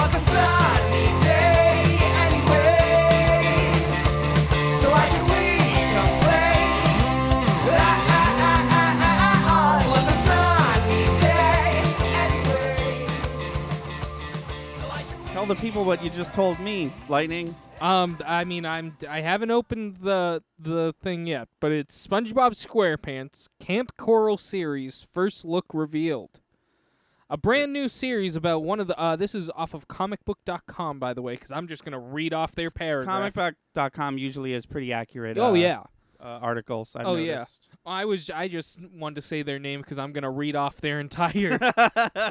was a sunny day anyway. So why should we complain? It was a sunny day anyway. So why should we Tell the people what you just told me, Lightning. I mean, I haven't opened the thing yet, but it's SpongeBob SquarePants Camp Coral series first look revealed. A brand new series about one of the this is off of comicbook.com, by the way, because I'm just gonna read off their paragraph. Comicbook.com usually is pretty accurate. Oh yeah. Articles. I've Oh noticed. yeah. I just wanted to say their name because I'm gonna read off their entire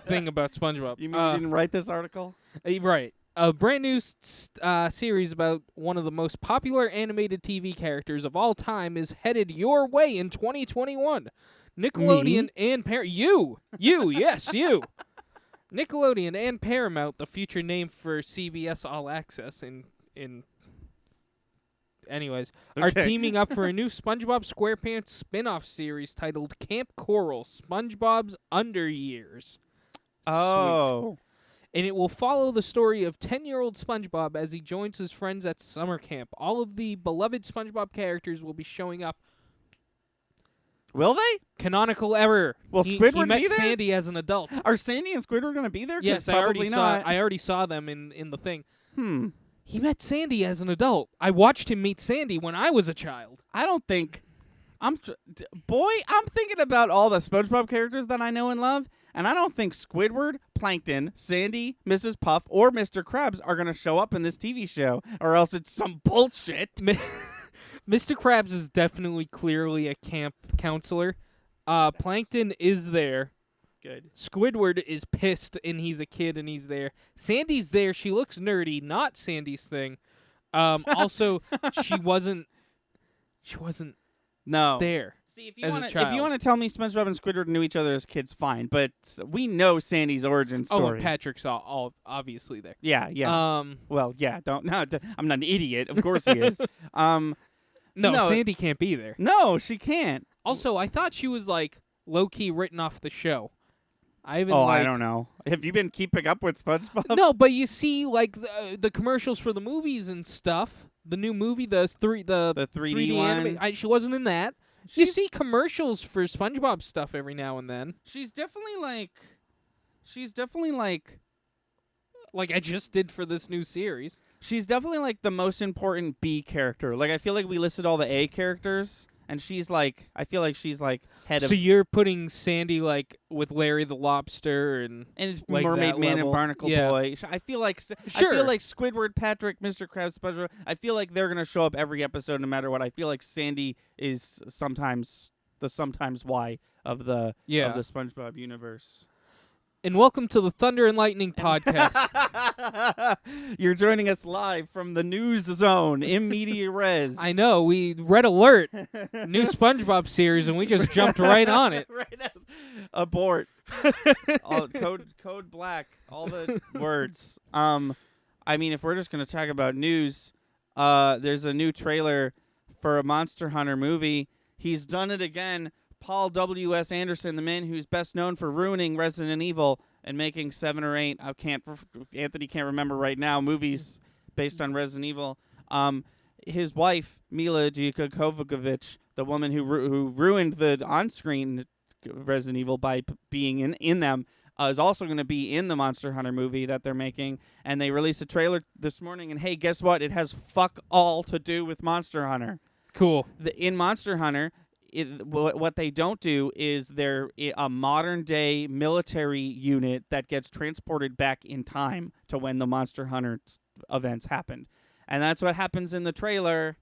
thing about SpongeBob. You mean you didn't write this article? Right. A brand new series about one of the most popular animated TV characters of all time is headed your way in 2021. Nickelodeon and yes, you. Nickelodeon and Paramount, the future name for CBS All Access are teaming up for a new SpongeBob SquarePants spin-off series titled Camp Coral: SpongeBob's Underyears. Oh. Sweet. And it will follow the story of 10-year-old SpongeBob as he joins his friends at summer camp. All of the beloved SpongeBob characters will be showing up. Will they? Canonical error. Will he Squidward met be there? Sandy as an adult. Are Sandy and Squidward going to be there? 'Cause Yes, probably not. I already saw them in the thing. He met Sandy as an adult. I watched him meet Sandy when I was a child. I don't think... I'm thinking about all the SpongeBob characters that I know and love, and I don't think Squidward, Plankton, Sandy, Mrs. Puff, or Mr. Krabs are going to show up in this TV show, or else it's some bullshit. Mr. Krabs is definitely clearly a camp counselor. Plankton is there. Good. Squidward is pissed, and he's a kid, and he's there. Sandy's there. She looks nerdy. Not Sandy's thing. Also, she wasn't No. there. See, if as a child. you want to tell me SpongeBob and Squidward knew each other as kids, fine. But we know Sandy's origin story. Oh, and Patrick's all obviously there. Yeah. Well, yeah. I'm not an idiot. Of course he is. No, Sandy can't be there. No, she can't. Also, I thought she was like low key written off the show. I don't know. Have you been keeping up with SpongeBob? No, but you see, like the commercials for the movies and stuff. The new movie, the 3D one. She wasn't in that. You see commercials for SpongeBob stuff every now and then. She's definitely like I just did for this new series. She's definitely like the most important B character. Like I feel like we listed all the A characters, and she's like, I feel like she's like head of. So you're putting Sandy like with Larry the Lobster and like Mermaid that Man level. and Barnacle Yeah. Boy. I feel like Squidward, Patrick, Mr. Krabs, SpongeBob. I feel like they're gonna show up every episode no matter what. I feel like Sandy is sometimes why of the SpongeBob universe. And welcome to the Thunder and Lightning podcast. You're joining us live from the news zone in media res. I know, we Red Alert, new SpongeBob series, and we just jumped right on it. Abort. Code black. All the words. I mean, if we're just gonna talk about news, there's a new trailer for a Monster Hunter movie. He's done it again. Paul W.S. Anderson, the man who's best known for ruining Resident Evil and making 7 or 8, Anthony can't remember right now, movies based on Resident Evil. His wife, Mila Jovovich, the woman who ruined the on-screen Resident Evil by being in them, is also going to be in the Monster Hunter movie that they're making. And they released a trailer this morning, and hey, guess what? It has fuck all to do with Monster Hunter. Cool. In Monster Hunter, what they don't do is they're a modern-day military unit that gets transported back in time to when the Monster Hunter events happened. And that's what happens in the trailer.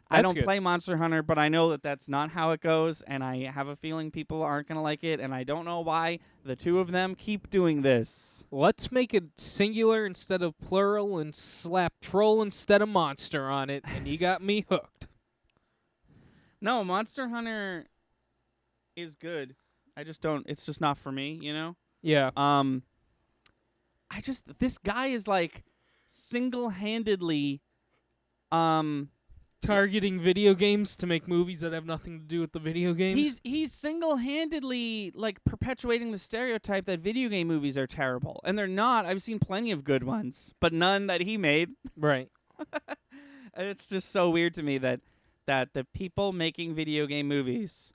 I don't play Monster Hunter, but I know that that's not how it goes, and I have a feeling people aren't going to like it, and I don't know why the two of them keep doing this. Let's make it singular instead of plural and slap troll instead of monster on it, and you got me hooked. No, Monster Hunter is good. I just don't. It's just not for me, you know? Yeah. This guy is like single-handedly targeting video games to make movies that have nothing to do with the video games. He's single-handedly like perpetuating the stereotype that video game movies are terrible, and they're not. I've seen plenty of good ones, but none that he made. Right. And it's just so weird to me that the people making video game movies,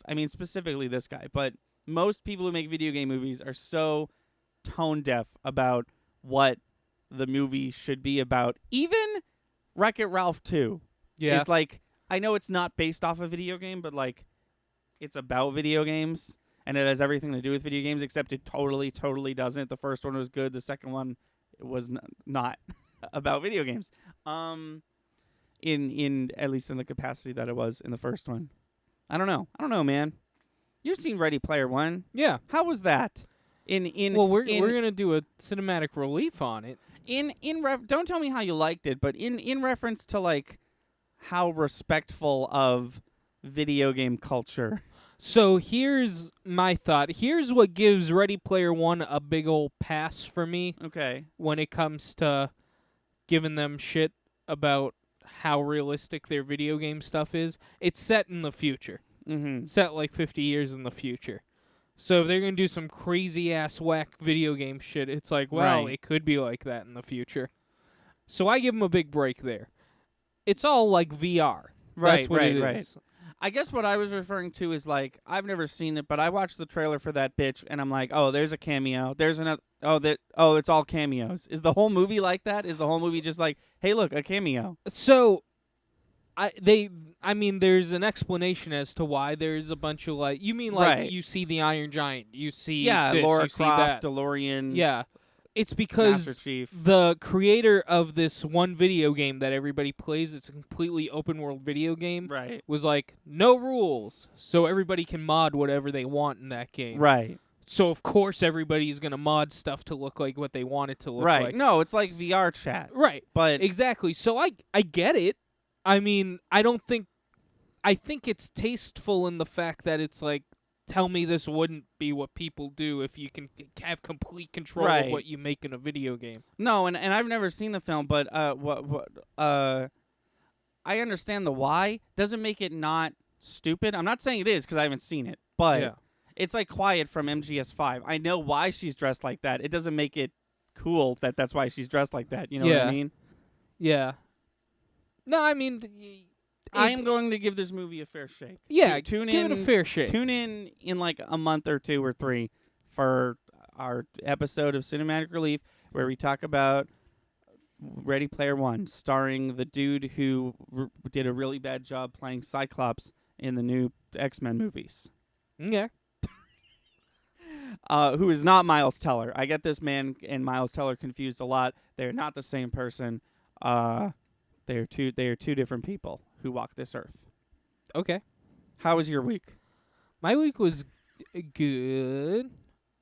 I mean specifically this guy, but most people who make video game movies are so tone deaf about what the movie should be about. Even Wreck-It Ralph 2 Yeah. is like, I know it's not based off a video game, but like it's about video games and it has everything to do with video games, except it totally doesn't. The first one was good. The second one was not about video games. In at least in the capacity that it was in the first one. I don't know, man. You've seen Ready Player One. Yeah. How was that? Well, we're gonna do a cinematic relief on it. Don't tell me how you liked it, but in reference to like how respectful of video game culture. So here's my thought. Here's what gives Ready Player One a big ol' pass for me Okay. when it comes to giving them shit about how realistic their video game stuff is. It's set in the future. Mm-hmm. Set like 50 years in the future. So if they're going to do some crazy-ass whack video game shit, it's like, well, Right. it could be like that in the future. So I give them a big break there. It's all like VR. That's what it is. I guess what I was referring to is like, I've never seen it, but I watched the trailer for that bitch and I'm like, oh, there's a cameo. There's another. It's all cameos. Is the whole movie like that? Is the whole movie just like, hey, look, a cameo? So I mean, there's an explanation as to why there's a bunch of like. You mean like Right. you see the Iron Giant, you see this, Laura you see Croft, that. DeLorean. Yeah, it's Master because Chief. the creator of this one video game that everybody plays, it's a completely open world video game, Right. was like no rules, so everybody can mod whatever they want in that game. Right. So of course everybody's gonna mod stuff to look like what they want it to look Right. like. No, it's like VR chat. Right. But Exactly. So I get it. I mean, I think it's tasteful in the fact that it's like, tell me this wouldn't be what people do if you can have complete control of Right. what you make in a video game. no, and I've never seen the film, but I understand the why. Doesn't make it not stupid. I'm not saying it is because I haven't seen it, but Yeah. it's like Quiet from MGS5. I know why she's dressed like that. It doesn't make it cool that that's why she's dressed like that. You know what I Yeah. mean? Yeah. No, I mean, I am going to give this movie a fair shake. yeah, tune give in. it a fair shake. Tune in like a month or 2 or 3 for our episode of Cinematic Relief where we talk about Ready Player One, starring the dude who did a really bad job playing Cyclops in the new X-Men movies. Yeah. Who is not Miles Teller. I get this man and Miles Teller confused a lot. They're not the same person. They are two different people who walk this earth. Okay. How was your week? My week was good.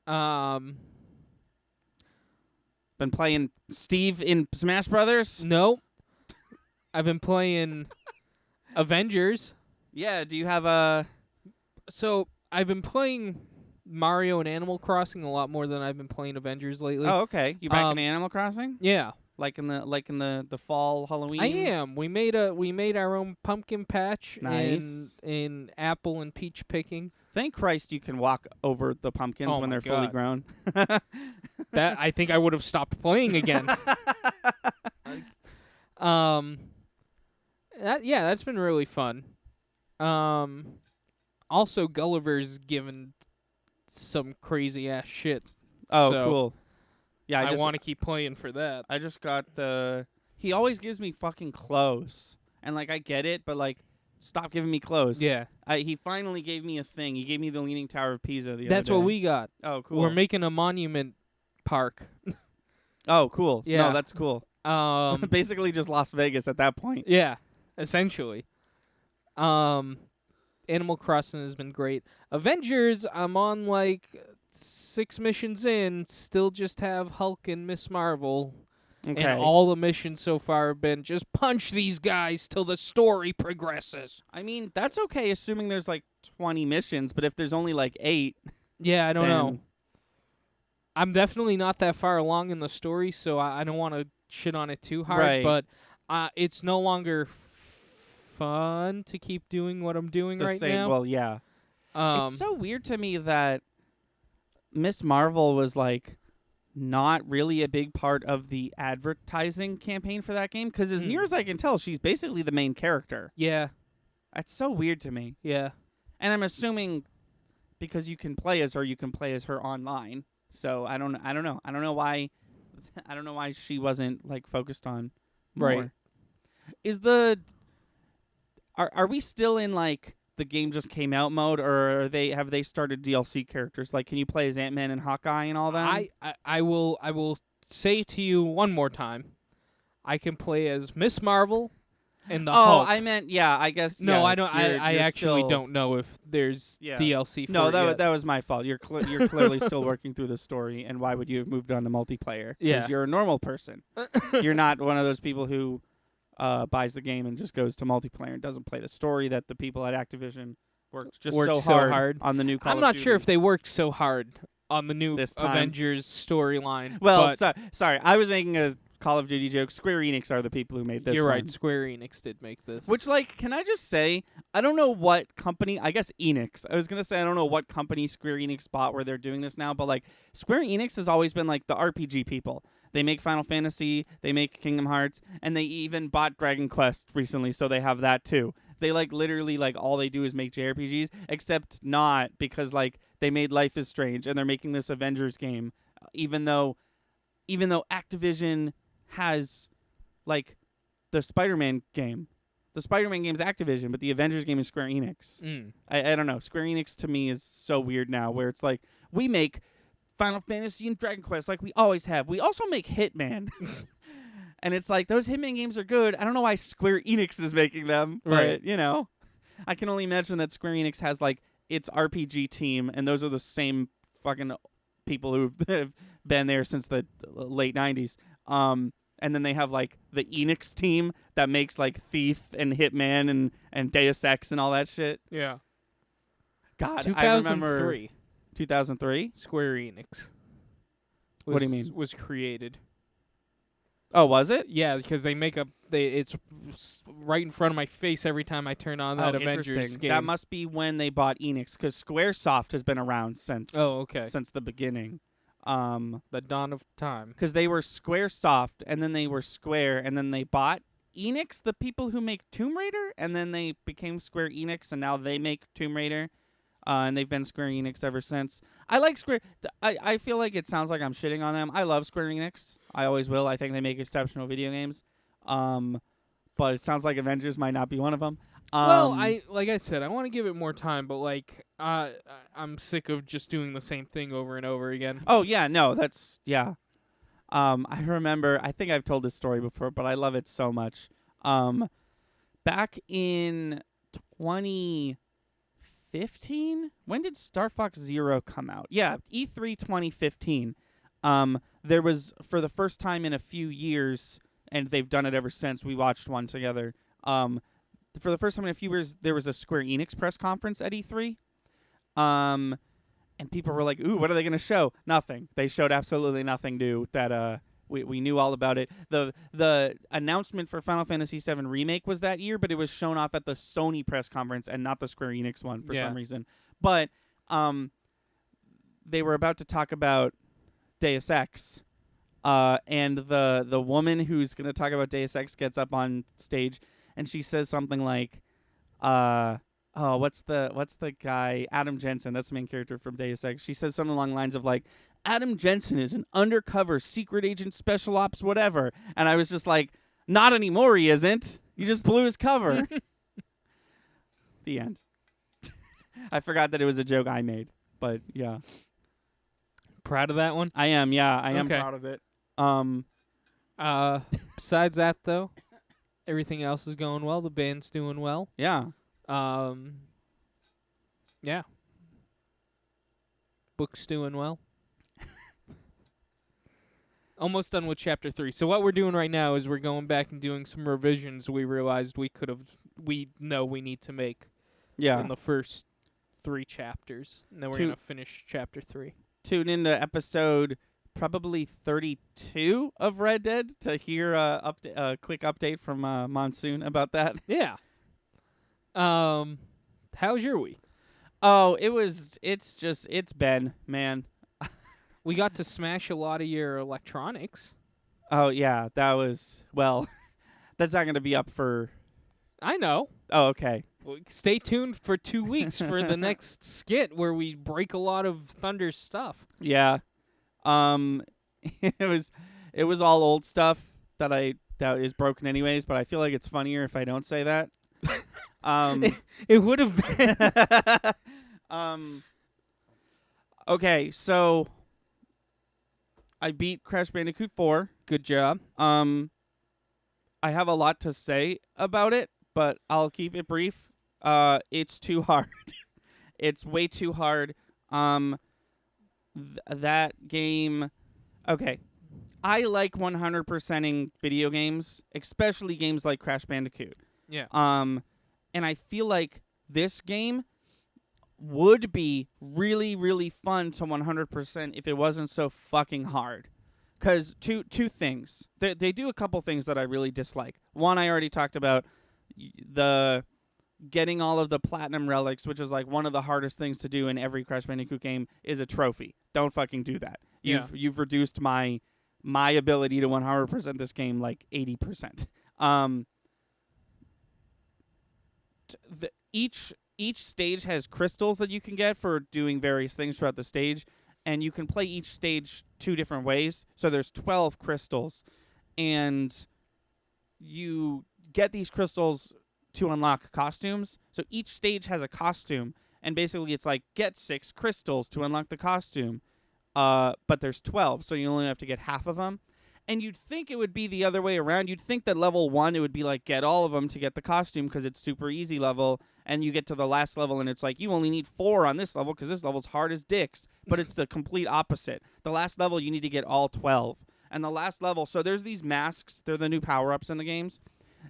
Been playing Steve in Smash Brothers? No. I've been playing Avengers. Yeah, do you have a... So I've been playing Mario and Animal Crossing a lot more than I've been playing Avengers lately. Oh, okay. You back in Animal Crossing? Yeah. Like in the fall Halloween? I am. We made our own pumpkin patch Nice. in apple and peach picking. Thank Christ you can walk over the pumpkins Oh when my they're fully God. grown. That I think I would have stopped playing again. That's been really fun. Also Gulliver's given some crazy ass shit. Oh, So cool. Yeah, I want to keep playing for that. I just got the... He always gives me fucking clothes. And, like, I get it, but, like, stop giving me clothes. Yeah. He finally gave me a thing. He gave me the Leaning Tower of Pisa the That's other day. what we got. Oh, cool. We're making a monument park. Oh, cool. Yeah. No, that's cool. Basically just Las Vegas at that point. Yeah, essentially. Animal Crossing has been great. Avengers, I'm on like 6 missions in, still just have Hulk and Miss Marvel. Okay. And all the missions so far have been just punch these guys till the story progresses. I mean, that's okay assuming there's like 20 missions, but if there's only like 8... Yeah, I don't know. then- I'm definitely not that far along in the story, so I don't want to shit on it too hard. Right. But it's no longer fun to keep doing what I'm doing The right same. now. Well, yeah. It's so weird to me that Miss Marvel was like not really a big part of the advertising campaign for that game because as near as I can tell, she's basically the main character. Yeah, That's so weird to me. yeah. And I'm assuming because you can play as her online. So I don't know. I don't know why I don't know why she wasn't like focused on more. Right. Is the are we still in like the game just came out mode, or have they started DLC characters? Like, can you play as Ant-Man and Hawkeye and all that? I will say to you one more time. I can play as Miss Marvel and the Hulk. I meant I guess No, yeah, I don't. I you're actually still- don't know if there's Yeah. DLC for No, it yet. that was my fault. You're you're clearly still working through the story, and why would you have moved on to multiplayer? 'Cause Yeah. you're a normal person. You're not one of those people who buys the game and just goes to multiplayer and doesn't play the story that the people at Activision worked so hard on the new Call I'm of not Duty. sure if they worked so hard on the new This time. Avengers storyline. Well, but sorry, I was making a Call of Duty joke. Square Enix are the people who made this you're one. right. Square Enix did make this. Which, like, can I just say, I don't know what company, I guess Enix. I was going to say, I don't know what company Square Enix bought where they're doing this now, but, like, Square Enix has always been, like, the RPG people. They make Final Fantasy, they make Kingdom Hearts, and they even bought Dragon Quest recently, so they have that, too. They, like, literally, like, all they do is make JRPGs, except not because, like, they made Life is Strange, and they're making this Avengers game, even though Activision has, like, the Spider-Man game. The Spider-Man game is Activision, but the Avengers game is Square Enix. I don't know. Square Enix to me is so weird now, where it's like, we make Final Fantasy and Dragon Quest like we always have. We also make Hitman. And it's like, those Hitman games are good. I don't know why Square Enix is making them, Right. but, I can only imagine that Square Enix has, like, its RPG team, and those are the same fucking people who have been there since the late 90s. And then they have, like, the Enix team that makes, like, Thief and Hitman and Deus Ex and all that shit. yeah. God, 2003. I remember 2003? Square Enix. What do you mean? Was created. Oh, was it? Yeah, because they make it's right in front of my face every time I turn on that Avengers interesting. game. That must be when they bought Enix, because SquareSoft has been around since okay. since the beginning. The dawn of time. Because they were SquareSoft, and then they were Square, and then they bought Enix, the people who make Tomb Raider, and then they became Square Enix, and now they make Tomb Raider. And they've been Square Enix ever since. I like Square. I feel like it sounds like I'm shitting on them. I love Square Enix. I always will. I think they make exceptional video games. But it sounds like Avengers might not be one of them. Well, like I said, I want to give it more time, but like I'm sick of just doing the same thing over and over again. Oh yeah, no, that's yeah. I remember. I think I've told this story before, but I love it so much. Back in 2015, when did Star Fox Zero come out? Yeah, E3 2015. There was, for the first time in a few years, and they've done it ever since. We watched one together. For the first time in a few years, there was a Square Enix press conference at E3. And people were like, ooh, what are they going to show? Nothing. They showed absolutely nothing new that we knew all about it. The announcement for Final Fantasy VII Remake was that year, but it was shown off at the Sony press conference and not the Square Enix one for some reason. But they were about to talk about Deus Ex. And the woman who's going to talk about Deus Ex gets up on stage, and she says something like, what's the guy? Adam Jensen. That's the main character from Deus Ex. She says something along the lines of like, Adam Jensen is an undercover secret agent, special ops, whatever. And I was just like, not anymore. He isn't. You just blew his cover. The end. I forgot that it was a joke I made, but yeah. Proud of that one? I am. Yeah, I am Okay. proud of it. Besides that, though, everything else is going well. The band's doing well. Yeah. Yeah. Book's doing well. Almost done with chapter 3. So what we're doing right now is we're going back and doing some revisions we realized we know we need to make Yeah. in the first 3 chapters. And then we're going to finish chapter 3. Tune into episode probably 32 of Red Dead to hear a quick update from Monsoon about that. Yeah. How's your week? Oh, it's Ben, man. We got to smash a lot of your electronics. Oh yeah, that was well. That's not gonna be up for. I know. Oh okay. Well, stay tuned for 2 weeks for the next skit where we break a lot of Thunder's stuff. Yeah. It was all old stuff that is broken anyways, but I feel like it's funnier if I don't say that. It would have been. Okay, so I beat Crash Bandicoot 4. Good job. I have a lot to say about it, but I'll keep it brief. It's too hard. It's way too hard. That game. Okay, I like 100%ing video games, especially games like Crash Bandicoot. Yeah. And I feel like this game would be really, really fun to 100% if it wasn't so fucking hard. Because two things. They do a couple things that I really dislike. One, I already talked about, the getting all of the platinum relics, which is like one of the hardest things to do in every Crash Bandicoot game, is a trophy. Don't fucking do that. You've reduced my ability to 100% this game like 80%. Each stage has crystals that you can get for doing various things throughout the stage, and you can play each stage 2 different ways. So there's 12 crystals, and you get these crystals to unlock costumes. So each stage has a costume, and basically it's like get 6 crystals to unlock the costume. But there's 12, so you only have to get half of them. And you'd think it would be the other way around. You'd think that level 1, it would be like get all of them to get the costume because it's super easy level. And you get to the last level and it's like you only need 4 on this level because this level's hard as dicks. But it's the complete opposite. The last level, you need to get all 12. And the last level, so there's these masks. They're the new power-ups in the games.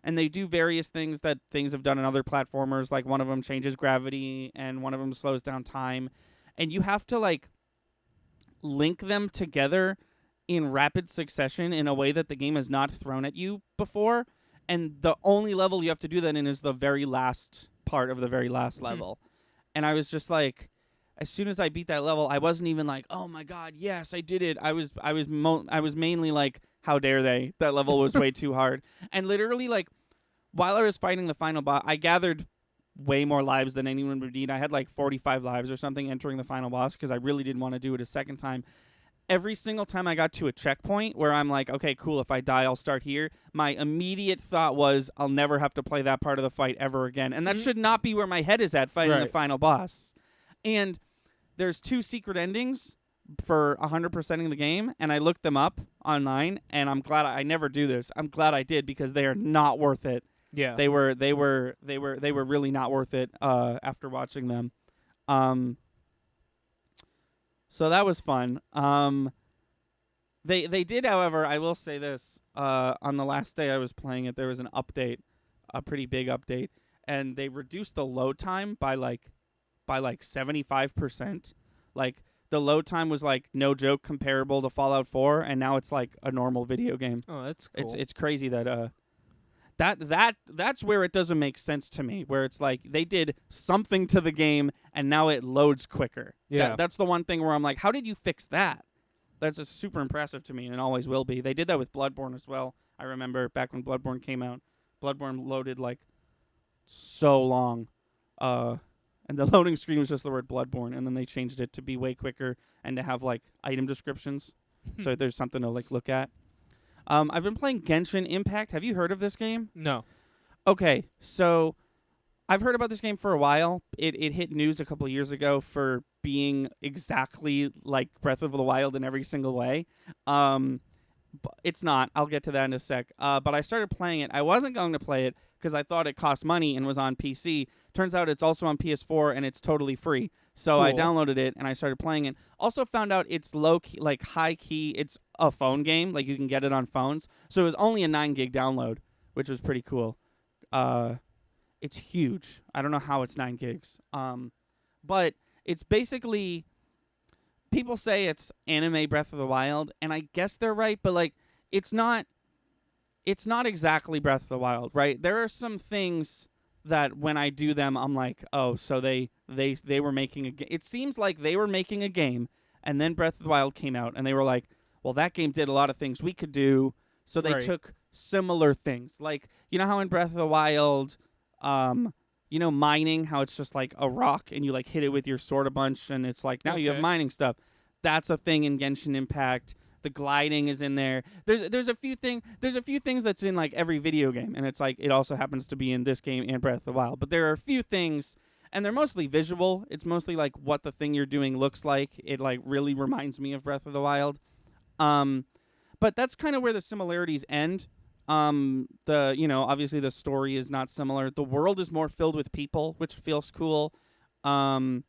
And they do various things that things have done in other platformers. Like one of them changes gravity and one of them slows down time. And you have to like link them together in rapid succession in a way that the game has not thrown at you before. And the only level you have to do that in is the very last part of the very last level. And I was just like, as soon as I beat that level, I wasn't even like, oh my god, yes, I did it. I was mainly like, how dare they? That level was way too hard. And literally, like, while I was fighting the final boss, I gathered way more lives than anyone would need. I had like 45 lives or something entering the final boss because I really didn't want to do it a second time. Every single time I got to a checkpoint where I'm like, okay, cool, if I die, I'll start here, my immediate thought was, I'll never have to play that part of the fight ever again. And that should not be where my head is at fighting the final boss. And there's 2 secret endings for 100%ing the game, and I looked them up online, and I'm glad I never do this. I'm glad I did because they are not worth it. Yeah. They were really not worth it after watching them. So that was fun. They did, however, I will say this, on the last day I was playing it, there was an update, a pretty big update, and they reduced the load time by like 75%. Like the load time was like no joke comparable to Fallout 4, and now it's like a normal video game. Oh, that's cool. It's crazy that that's where it doesn't make sense to me, where it's like they did something to the game and now it loads quicker. Yeah. That's the one thing where I'm like, how did you fix that? That's just super impressive to me, and it always will be. They did that with Bloodborne as well. I remember back when Bloodborne came out, Bloodborne loaded like so long. And the loading screen was just the word Bloodborne, and then they changed it to be way quicker and to have like item descriptions. So there's something to like look at. I've been playing Genshin Impact. Have you heard of this game? No. Okay, so I've heard about this game for a while. It hit news a couple of years ago for being exactly like Breath of the Wild in every single way. But it's not. I'll get to that in a sec. But I started playing it. I wasn't going to play it because I thought it cost money and was on PC. Turns out it's also on PS4 and it's totally free. So I Cool. downloaded it and I started playing it. Also found out it's low key, like high key. It's a phone game. Like you can get it on phones. So it was only a 9 gig download, which was pretty cool. It's huge. I don't know how it's 9 gigs. But it's basically, people say it's anime Breath of the Wild, and I guess they're right, but like it's not exactly Breath of the Wild, right? There are some things that when I do them, I'm like, oh, so they were making a game. It seems like they were making a game, and then Breath of the Wild came out, and they were like, well, that game did a lot of things we could do, so they Right. took similar things. Like, you know how in Breath of the Wild, mining, how it's just like a rock, and you like hit it with your sword a bunch, and it's like, now you have Okay. mining stuff. That's a thing in Genshin Impact. The gliding is in there. There's a few things that's in like every video game, and it's like it also happens to be in this game and Breath of the Wild. But there are a few things, and they're mostly visual. It's mostly like what the thing you're doing looks like. It like really reminds me of Breath of the Wild. But that's kind of where the similarities end. Obviously the story is not similar. The world is more filled with people, which feels cool. And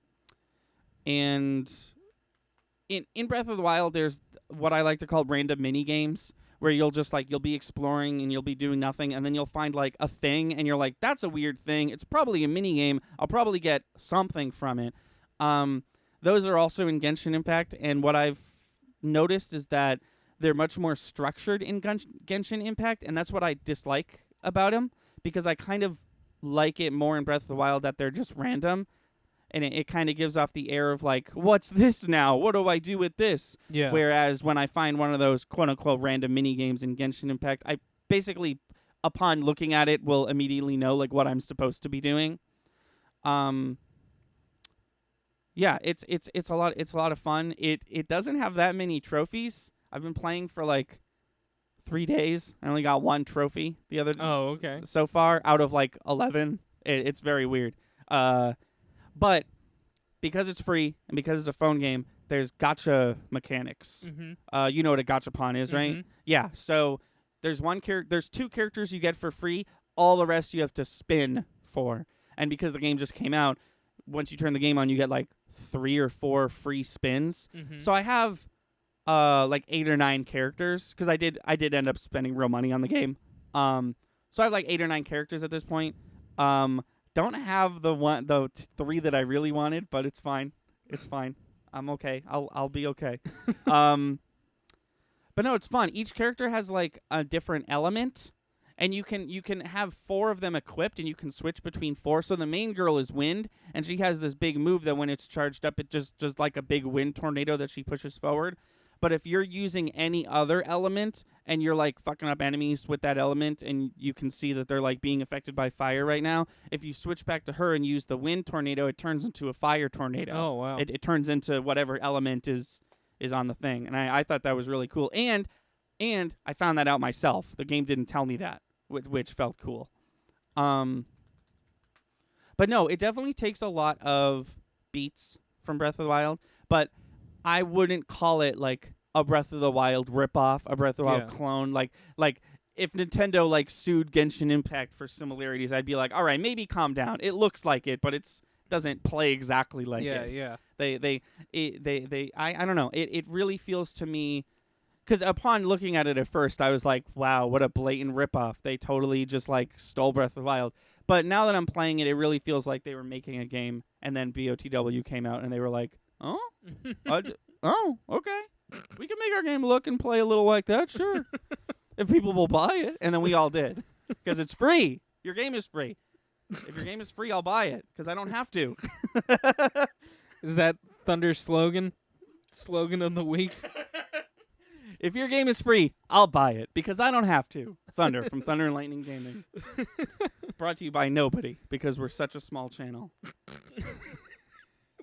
in Breath of the Wild, there's what I like to call random mini games where you'll be exploring and you'll be doing nothing, and then you'll find like a thing, and you're like, that's a weird thing. It's probably a mini game. I'll probably get something from it. Those are also in Genshin Impact, and what I've noticed is that they're much more structured in Genshin Impact, and that's what I dislike about them, because I kind of like it more in Breath of the Wild that they're just random. And it kind of gives off the air of like, what's this now? What do I do with this? Yeah. Whereas when I find one of those quote-unquote random mini games in Genshin Impact, I basically, upon looking at it, will immediately know like what I'm supposed to be doing. Yeah, it's a lot of fun. It doesn't have that many trophies. I've been playing for like 3 days. I only got 1 trophy the other Oh, okay. so far out of like 11. It's very weird. But because it's free and because it's a phone game, there's gacha mechanics. Mm-hmm. You know what a gachapon is, right? Mhm. Yeah. So there's 2 characters you get for free. All the rest you have to spin for. And because the game just came out, once you turn the game on, you get like 3 or 4 free spins. Mm-hmm. So I have like 8 or 9 characters, because I did end up spending real money on the game. So I have like 8 or 9 characters at this point. Don't have the 3 that I really wanted, but it's fine. It's fine. I'm okay. I'll be okay. But no, it's fun. Each character has like a different element, and you can have 4 of them equipped, and you can switch between 4. So the main girl is wind, and she has this big move that when it's charged up, it just like a big wind tornado that she pushes forward. But if you're using any other element and you're like fucking up enemies with that element, and you can see that they're like being affected by fire right now, if you switch back to her and use the wind tornado, it turns into a fire tornado. Oh, wow. It turns into whatever element is on the thing. And I thought that was really cool. And I found that out myself. The game didn't tell me that, which felt cool. But no, it definitely takes a lot of beats from Breath of the Wild, but I wouldn't call it like a Breath of the Wild ripoff, a Breath of the Wild clone. Like if Nintendo like sued Genshin Impact for similarities, I'd be like, all right, maybe calm down. It looks like it, but it doesn't play exactly like it. Yeah. I don't know. It really feels to me, because upon looking at it at first, I was like, wow, what a blatant ripoff. They totally just like stole Breath of the Wild. But now that I'm playing it, it really feels like they were making a game, and then BOTW came out, and they were like, oh, okay. We can make our game look and play a little like that, sure. If people will buy it. And then we all did. Because it's free. Your game is free. If your game is free, I'll buy it. Because I don't have to. Is that Thunder's slogan? Slogan of the week? If your game is free, I'll buy it. Because I don't have to. Thunder from Thunder and Lightning Gaming. Brought to you by nobody. Because we're such a small channel.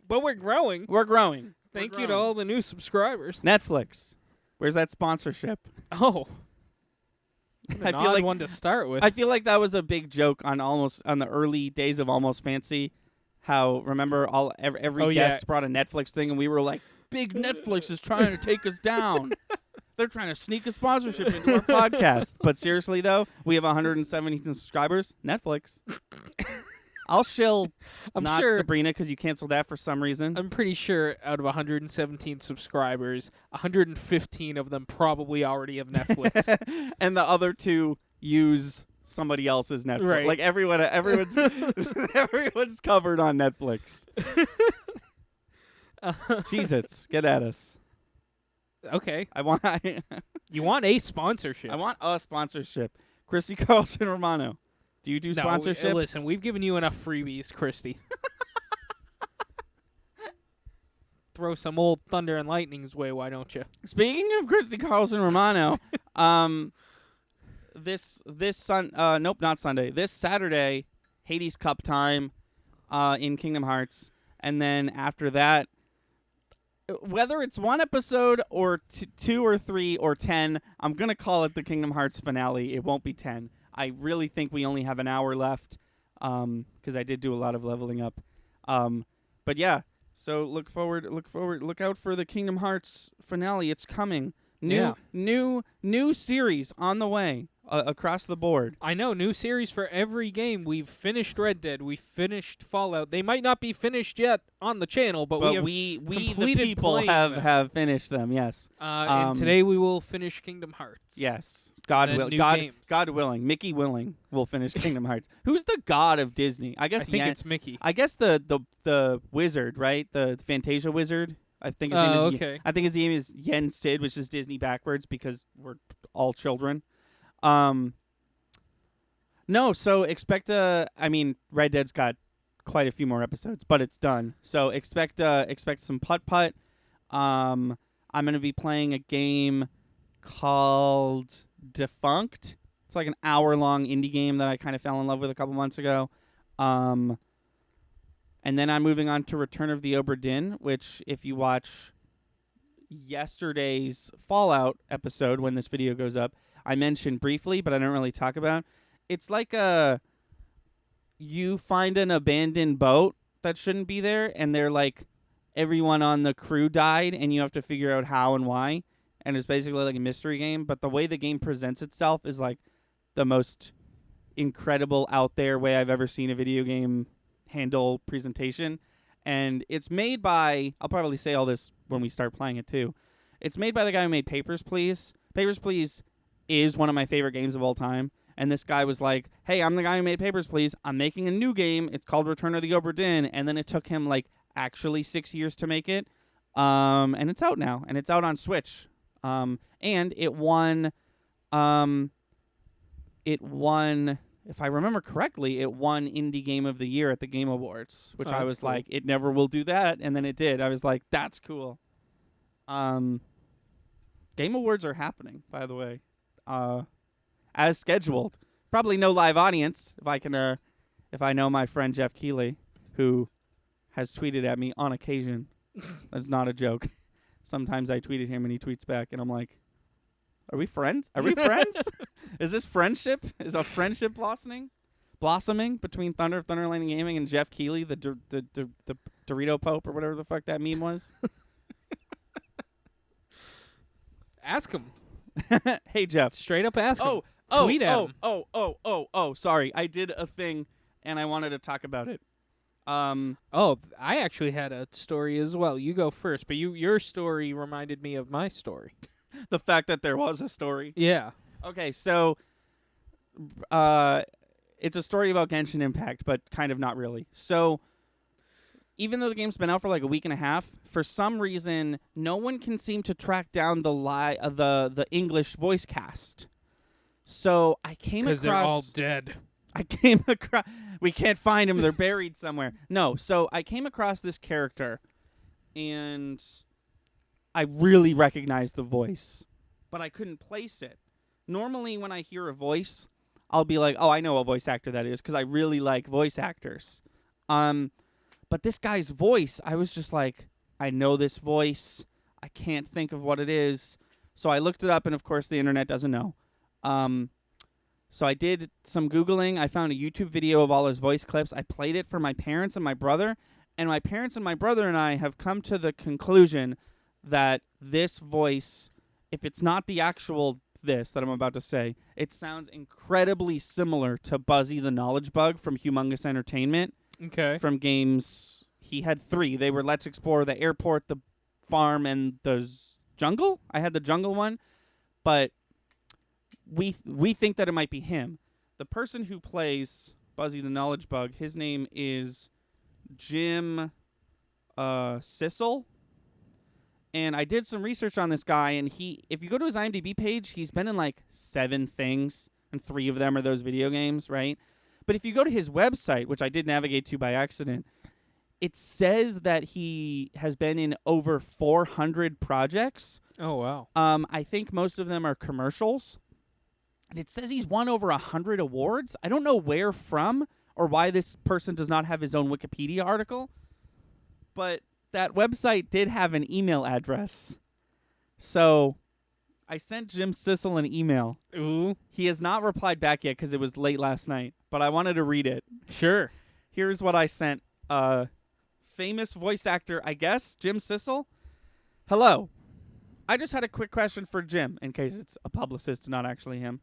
But we're growing. We're growing. Thank you to all the new subscribers. Netflix. Where's that sponsorship? Oh. I An feel odd like one to start with. I feel like that was a big joke on the early days of Almost Fancy. How remember every guest brought a Netflix thing, and we were like, "Big Netflix is trying to take us down. They're trying to sneak a sponsorship into our podcast." But seriously though, we have 170 subscribers. Netflix. I'll shill I'm sure, Sabrina because you canceled that for some reason. I'm pretty sure out of 117 subscribers, 115 of them probably already have Netflix. And the other 2 use somebody else's Netflix. Right. Like everyone's everyone's covered on Netflix. Cheez-Its, get at us. Okay. I You want a sponsorship. want a sponsorship. Chrissy Carlson Romano. Do you do No, sponsorships? listen, we've given you enough freebies, Christy. Throw some old Thunder and Lightning's way, why don't you? Speaking of Christy Carlson Romano, this not Sunday. This Saturday, Hades Cup time, in Kingdom Hearts, and then after that, whether it's one episode or two or three or 10, I'm gonna call it the Kingdom Hearts finale. It won't be 10. I really think we only have an hour left, because I did do a lot of leveling up, but yeah. So look out for the Kingdom Hearts finale. It's coming. New series on the way across the board. I know, new series for every game. We've finished Red Dead. We finished Fallout. They might not be finished yet on the channel, but we completed the people playing them. have finished them. Yes. And today we will finish Kingdom Hearts. Yes. God Games. willing, Mickey willing will finish Kingdom Hearts. Who's the god of Disney? I guess I think it's Mickey. I guess the wizard, right? The Fantasia wizard. I think his name is okay. I think his name is Yen Sid, which is Disney backwards because we're all children. No, so expect Red Dead's got quite a few more episodes, but it's done. So expect some putt. I'm gonna be playing a game called Defunct. It's like an hour-long indie game that I kind of fell in love with a couple months ago. And then I'm moving on to Return of the Obra Dinn, which if you watch yesterday's Fallout episode when this video goes up, I mentioned briefly, but I don't really talk about. It's like you find an abandoned boat that shouldn't be there, and they're like everyone on the crew died, and you have to figure out how and why. And it's basically like a mystery game, but the way the game presents itself is like the most incredible out there way I've ever seen a video game handle presentation. And it's made by, I'll probably say all this when we start playing it too. It's made by the guy who made Papers, Please. Papers, Please is one of my favorite games of all time. And this guy was like, hey, I'm the guy who made Papers, Please. I'm making a new game. It's called Return of the Obra Dinn. And then it took him like actually 6 years to make it. And it's out now. And it's out on Switch. And it won, if I remember correctly, it won Indie Game of the Year at the Game Awards, which I was cool. like, it never will do that. And then it did. I was like, that's cool. Game Awards are happening, by the way, as scheduled. Probably no live audience if I know my friend Jeff Keighley, who has tweeted at me on occasion. That's not a joke. Sometimes I tweet at him and he tweets back, and I'm like, are we friends? Are we friends? Is this friendship? Is a friendship blossoming between Thunder of Thunder Lightning Gaming and Jeff Keighley, the Dorito Pope or whatever the fuck that meme was? Ask him. Hey, Jeff. Straight up ask him. Tweet at him. Sorry. I did a thing, and I wanted to talk about it. I actually had a story as well. You go first, but your story reminded me of my story. The fact that there was a story. Yeah. Okay, so it's a story about Genshin Impact, but kind of not really. So even though the game's been out for like a week and a half, for some reason, no one can seem to track down the English voice cast. So I came across... Because they're all dead. I came across... We can't find them. They're buried somewhere. No, so I came across this character, and I really recognized the voice, but I couldn't place it. Normally, when I hear a voice, I'll be like, oh, I know what voice actor that is, because I really like voice actors. But this guy's voice, I was just like, I know this voice. I can't think of what it is. So I looked it up, and of course, the internet doesn't know. So I did some Googling. I found a YouTube video of all his voice clips. I played it for my parents and my brother. And my parents and my brother and I have come to the conclusion that this voice, if it's not the actual this that I'm about to say, it sounds incredibly similar to Buzzy the Knowledge Bug from Humongous Entertainment. Okay. From games, he had 3. They were Let's Explore the Airport, the Farm, and the Jungle. I had the Jungle one. But... We think that it might be him. The person who plays Buzzy the Knowledge Bug, his name is Jim Sissel. And I did some research on this guy, and if you go to his IMDb page, he's been in like 7 things, and 3 of them are those video games, right? But if you go to his website, which I did navigate to by accident, it says that he has been in over 400 projects. Oh wow. I think most of them are commercials. And it says he's won over 100 awards. I don't know where from or why this person does not have his own Wikipedia article. But that website did have an email address. So I sent Jim Sissel an email. Ooh. He has not replied back yet because it was late last night. But I wanted to read it. Sure. Here's what I sent. Famous voice actor, I guess, Jim Sissel. Hello. I just had a quick question for Jim, in case it's a publicist, not actually him.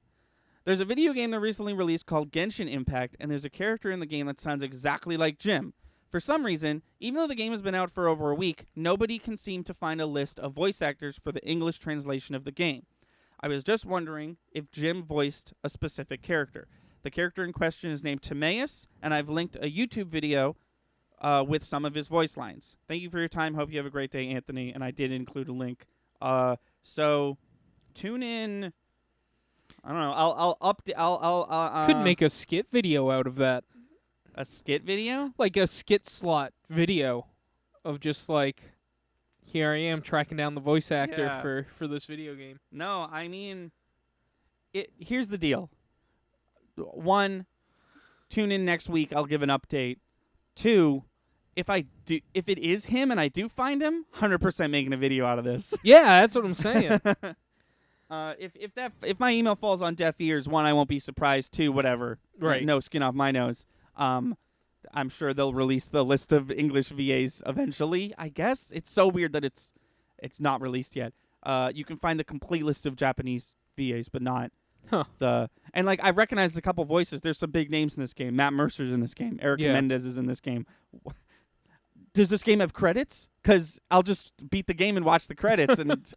There's a video game that recently released called Genshin Impact, and there's a character in the game that sounds exactly like Jim. For some reason, even though the game has been out for over a week, nobody can seem to find a list of voice actors for the English translation of the game. I was just wondering if Jim voiced a specific character. The character in question is named Timaeus, and I've linked a YouTube video with some of his voice lines. Thank you for your time. Hope you have a great day, Anthony. And I did include a link. So tune in. I don't know. I'll update. I'll Could make a skit video out of that. a skit video. Like a skit slot video of just like, here I am tracking down the voice actor Yeah. for this video game. No, I mean, here's the deal. 1, tune in next week. I'll give an update. 2, if it is him and I do find him, 100% making a video out of this. Yeah, that's what I'm saying. If my email falls on deaf ears, 1, I won't be surprised. 2, whatever. Right. No skin off my nose. I'm sure they'll release the list of English VAs eventually. I guess it's so weird that it's not released yet. You can find the complete list of Japanese VAs, but not and like I've recognized a couple voices. There's some big names in this game. Matt Mercer's in this game. Eric Yeah. Mendez is in this game. Does this game have credits? Because I'll just beat the game and watch the credits and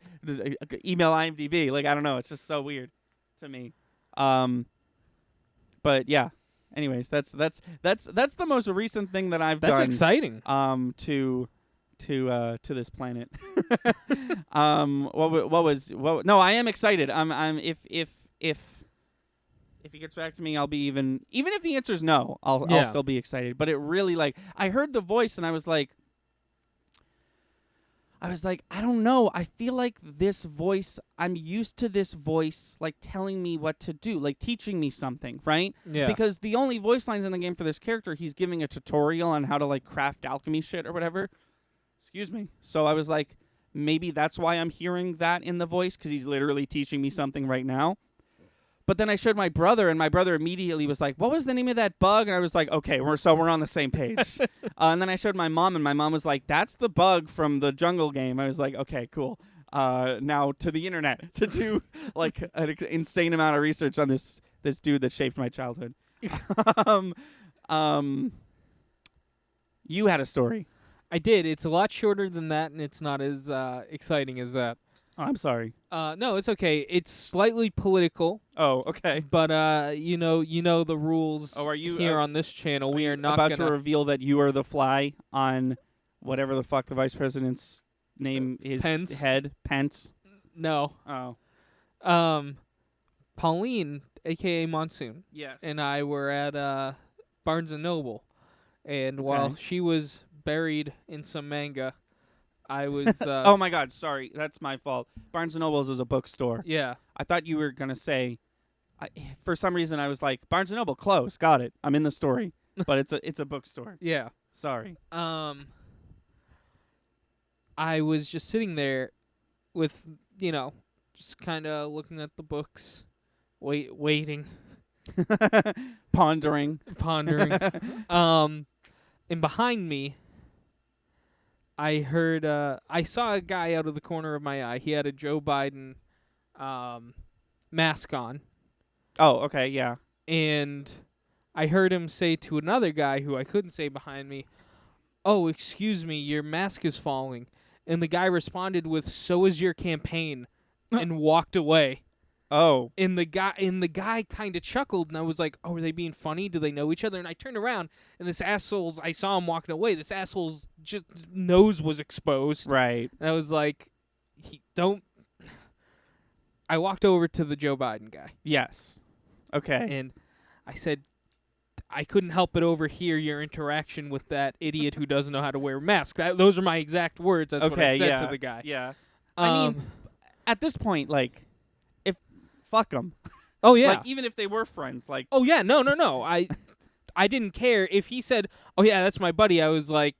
email IMDb. Like I don't know. It's just so weird to me. But yeah. Anyways, that's the most recent thing that I've That's done. exciting. To this planet. No, I am excited. If he gets back to me, I'll be even if the answer is no, I'll still be excited. But it really I heard the voice and I was like, I don't know. I feel like this voice, I'm used to this voice like telling me what to do, like teaching me something, right? Yeah. Because the only voice lines in the game for this character, he's giving a tutorial on how to like craft alchemy shit or whatever. Excuse me. So I was like, maybe that's why I'm hearing that in the voice, because he's literally teaching me something right now. But then I showed my brother, and my brother immediately was like, what was the name of that bug? And I was like, okay, we're on the same page. And then I showed my mom, and my mom was like, that's the bug from the jungle game. I was like, okay, cool. Now to the internet to do like an insane amount of research on this dude that shaped my childhood. You had a story. I did. It's a lot shorter than that, and it's not as exciting as that. Oh, I'm sorry. No, it's okay. It's slightly political, Oh, okay. but you know the rules. Oh, are you here on this channel? We are not about gonna to reveal that you are the fly on whatever the fuck the vice president's name is. Pence. Pence. No. Oh. Pauline, aka Monsoon, Yes. and I were at Barnes and Noble, and while she was buried in some manga, I was. Oh my God! Sorry, that's my fault. Barnes and Noble is a bookstore. Yeah. I thought you were gonna say. For some reason, I was like Barnes and Noble, close. Got it. I'm in the story, but it's a bookstore. Yeah. Sorry. I was just sitting there, with just kind of looking at the books, waiting, Pondering. And behind me, I heard, I saw a guy out of the corner of my eye. He had a Joe Biden mask on. Oh, okay, yeah. And I heard him say to another guy who I couldn't say behind me, "Oh, excuse me, your mask is falling." And the guy responded with, "So is your campaign," and walked away. Oh. And the guy kind of chuckled, and I was like, "Oh, are they being funny? Do they know each other?" And I turned around, and this asshole's, I saw him walking away. This asshole's just nose was exposed. Right. And I was like, I walked over to the Joe Biden guy. Yes. Okay. And I said, I couldn't help but overhear your interaction with that idiot who doesn't know how to wear a mask. Those are my exact words. That's what I Okay, said yeah. to the guy. Yeah. I mean, at this point, like, if fuck them. oh yeah. Like, even if they were friends, like, Oh yeah, no. I didn't care if he said, "Oh yeah, that's my buddy." I was like,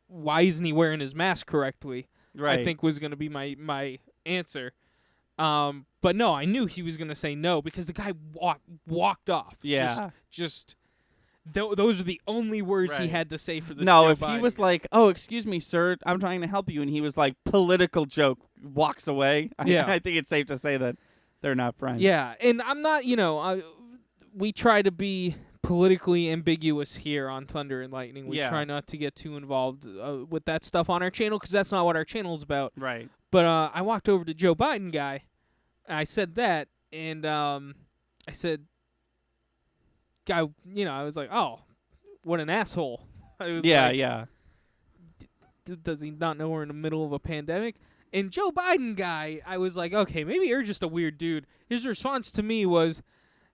"Why isn't he wearing his mask correctly?" right. I think was going to be my answer. But no, I knew he was going to say no because the guy walked off. Yeah. Just those are the only words he Right. had to say for this. No, Joe if he Biden was guy. like, "Oh, excuse me, sir, I'm trying to help you," and he was like, "Political joke," walks away. Yeah. I think it's safe to say that they're not friends. Yeah, and I'm not, we try to be politically ambiguous here on Thunder and Lightning. We Yeah. try not to get too involved with that stuff on our channel because that's not what our channel's about. Right. But I walked over to Joe Biden guy, and I said that, and I said, guy, I was like, oh, what an asshole. I was Yeah. like, Yeah. does he not know we're in the middle of a pandemic? And Joe Biden guy, I was like, okay, maybe you're just a weird dude. His response to me was,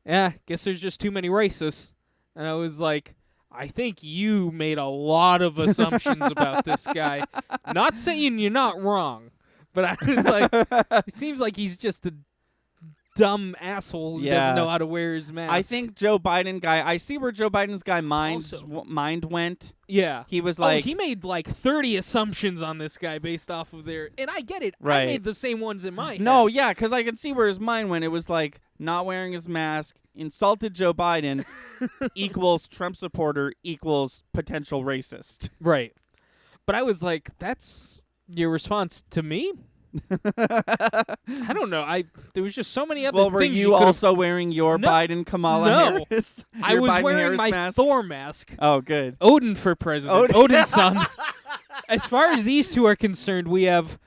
guess there's just too many racists. And I was like, I think you made a lot of assumptions about this guy. Not saying you're not wrong, but I was like, it seems like he's just a dumb asshole who Yeah. doesn't know how to wear his mask. I think Joe Biden guy. I see where Joe Biden's guy mind went. Yeah. He was like, he made like 30 assumptions on this guy based off of their, and I get it. I Right. made the same ones in my head. no, yeah, because I could see where his mind went. It was like not wearing his mask, insulted Joe Biden, equals Trump supporter equals potential racist. Right. But I was like, that's your response to me? I don't know. There was just so many other Well, things were you could've- also wearing your No. Biden Kamala No. Harris? I Your was Biden wearing Harris my mask? Thor mask. Oh, good. Odin for president. Odin's son. As far as these two are concerned, we have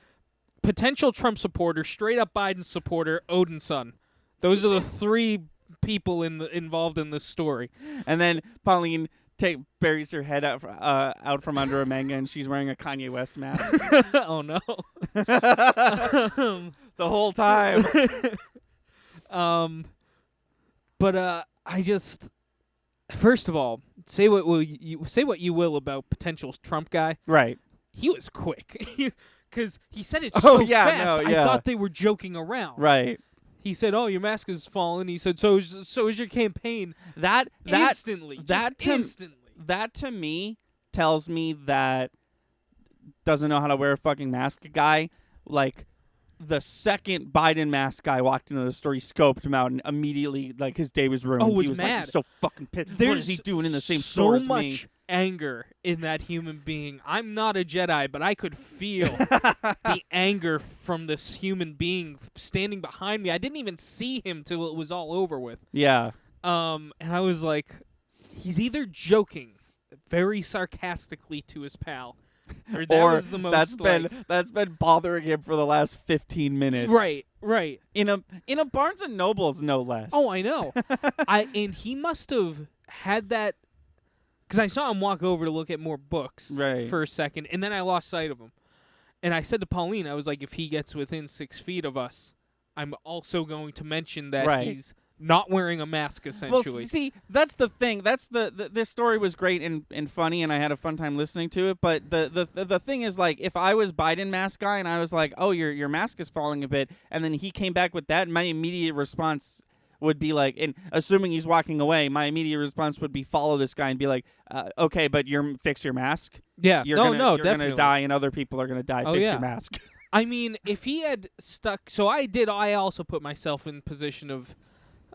potential Trump supporter, straight up Biden supporter, Odin's son. Those are the three people involved in this story. And then Pauline buries her head out from under a manga, and she's wearing a Kanye West mask Oh no. the whole time. But I just, first of all, say what you will about potential Trump guy. Right. He was quick, because he said it Oh, so yeah, fast. no, I yeah. thought they were joking around. Right. He said, "Oh, your mask is fallen." He said, "So is your campaign." That Instantly, that just instantly. that to me tells me that doesn't know how to wear a fucking mask guy. Like, the second Biden mask guy walked into the store, he scoped him out, and immediately, like, his day was ruined. Oh, was he was mad. like, "I'm so fucking pissed. What There's is he doing in the same so store as much me?" anger in that human being. I'm not a Jedi, but I could feel the anger from this human being standing behind me. I didn't even see him till it was all over with. Yeah. And I was like, he's either joking very sarcastically to his pal, or that was the most that's been bothering him for the last 15 minutes. right. In a Barnes and Nobles, no less. Oh, I know. And he must have had that, because I saw him walk over to look at more books Right. for a second, and then I lost sight of him. And I said to Pauline, I was like, if he gets within 6 feet of us, I'm also going to mention that Right. he's not wearing a mask, essentially. Well, see, that's the thing. That's this story was great and funny, and I had a fun time listening to it. But the thing is, like, if I was Biden mask guy and I was like, "Oh, your mask is falling a bit," and then he came back with that, my immediate response would be like, and assuming he's walking away, my immediate response would be follow this guy and be like, "Okay, but fix your mask. yeah. You're No, gonna definitely. gonna die, and other people are gonna die. Oh, Fix yeah. your mask." I mean, if he had stuck, so I also put myself in position of.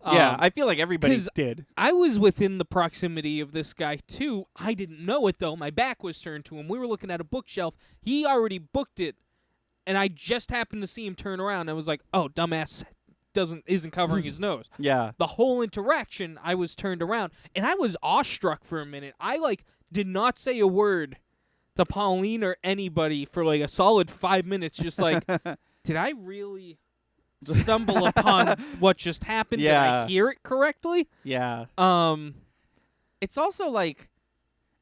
Yeah, I feel like everybody 'cause did. I was within the proximity of this guy too. I didn't know it though. My back was turned to him. We were looking at a bookshelf. He already booked it, and I just happened to see him turn around. I was like, "Oh, dumbass isn't covering his nose." Yeah. The whole interaction, I was turned around, and I was awestruck for a minute. I did not say a word to Pauline or anybody for like a solid 5 minutes. Just like, did I really stumble upon what just happened? Did Yeah. I hear it correctly? Yeah. Um, It's also like,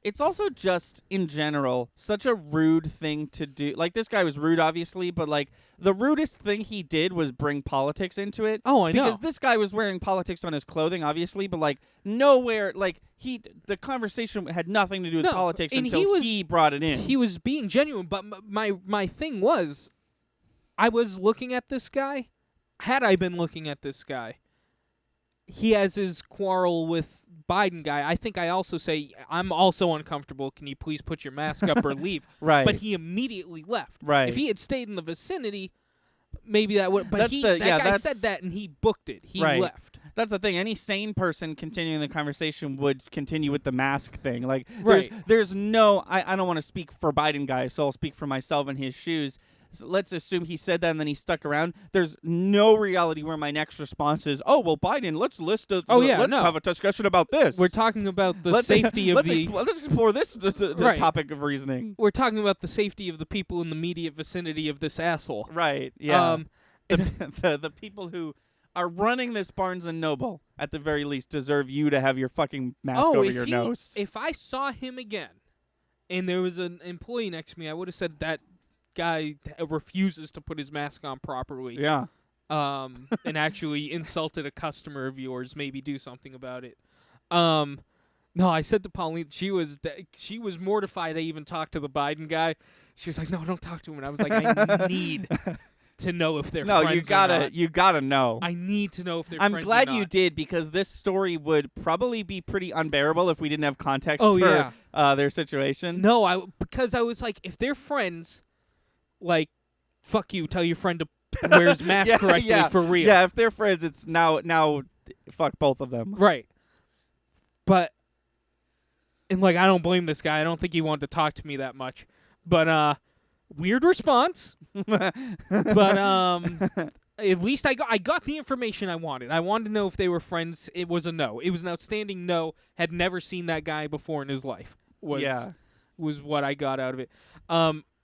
It's also just in general such a rude thing to do. Like, this guy was rude, obviously, but like the rudest thing he did was bring politics into it. Oh, I know. Because this guy was wearing politics on his clothing, obviously, but like nowhere, like the conversation had nothing to do with No, politics and until he brought it in. He was being genuine, but my thing was, I was looking at this guy. Had I been looking at this guy, he has his quarrel with Biden guy. I think I also say, I'm also uncomfortable. Can you please put your mask up or leave? Right. But he immediately left. Right. If he had stayed in the vicinity, maybe that would. But That's that guy that's- said that and he booked it. He Right. left. That's the thing. Any sane person continuing the conversation would continue with the mask thing. Like, Right. there's no. I don't want to speak for Biden guys, so I'll speak for myself in his shoes. So let's assume he said that and then he stuck around. There's no reality where my next response is, "Oh well, Biden. Let's let's have a discussion about this. We're talking about the Let's- safety of let's the. let's explore this Right. topic of reasoning." We're talking about the safety of the people in the immediate vicinity of this asshole. Right. Yeah. And The people who are running this Barnes and Noble, at the very least, deserve you to have your fucking mask over your nose. If I saw him again, and there was an employee next to me, I would have said that guy refuses to put his mask on properly. Yeah. And actually insulted a customer of yours. Maybe do something about it. No, I said to Pauline, she was mortified I even talked to the Biden guy. She was like, "No, don't talk to him." And I was like, "I need to know if they're No, friends you or not. you gotta know. I need to know if they're I'm friends glad or you not." did, because this story would probably be pretty unbearable if we didn't have context Oh, for yeah. their situation. No, because I was like, if they're friends, like, fuck you, tell your friend to wear his mask Yeah, correctly yeah, for real. Yeah, if they're friends, it's now fuck both of them. Right. But, and like, I don't blame this guy. I don't think he wanted to talk to me that much. But, weird response. But, at least I got the information I wanted. I wanted to know if they were friends. It was a no. It was an outstanding no. Had never seen that guy before in his life. Was what I got out of it.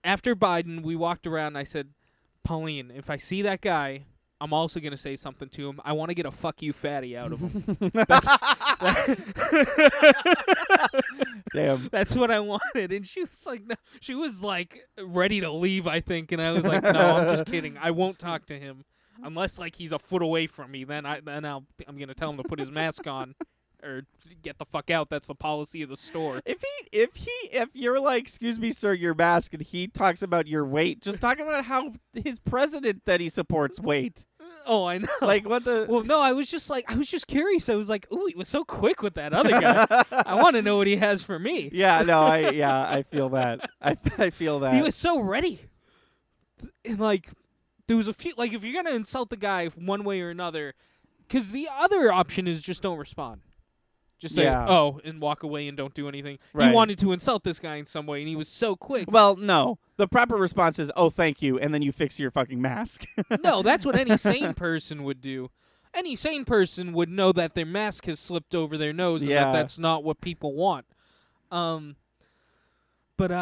After Biden, we walked around and I said, "Pauline, if I see that guy, I'm also going to say something to him. I want to get a fuck you fatty out of him." Damn. That's what I wanted. And she was like, no. She was like ready to leave, I think. And I was like, "No, I'm just kidding. I won't talk to him unless like he's a foot away from me. Then I'm going to tell him to put his mask on or get the fuck out. That's the policy of the store." If you're like, "Excuse me, sir, your mask," and he talks about your weight, just talk about how his president that he supports weight. Oh, I know. Like, what the? Well, no, I was just curious. I was like, "Ooh, he was so quick with that other guy. I want to know what he has for me." Yeah, no, I feel that. I feel that. He was so ready. And like, there was a few, like, if you're gonna insult the guy one way or another, because the other option is just don't respond. Just say, Yeah. "Oh," and walk away and don't do anything. Right. He wanted to insult this guy in some way, and he was so quick. Well, no. The proper response is, "Oh, thank you," and then you fix your fucking mask. No, that's what any sane person would do. Any sane person would know that their mask has slipped over their nose and Yeah. that that's not what people want. But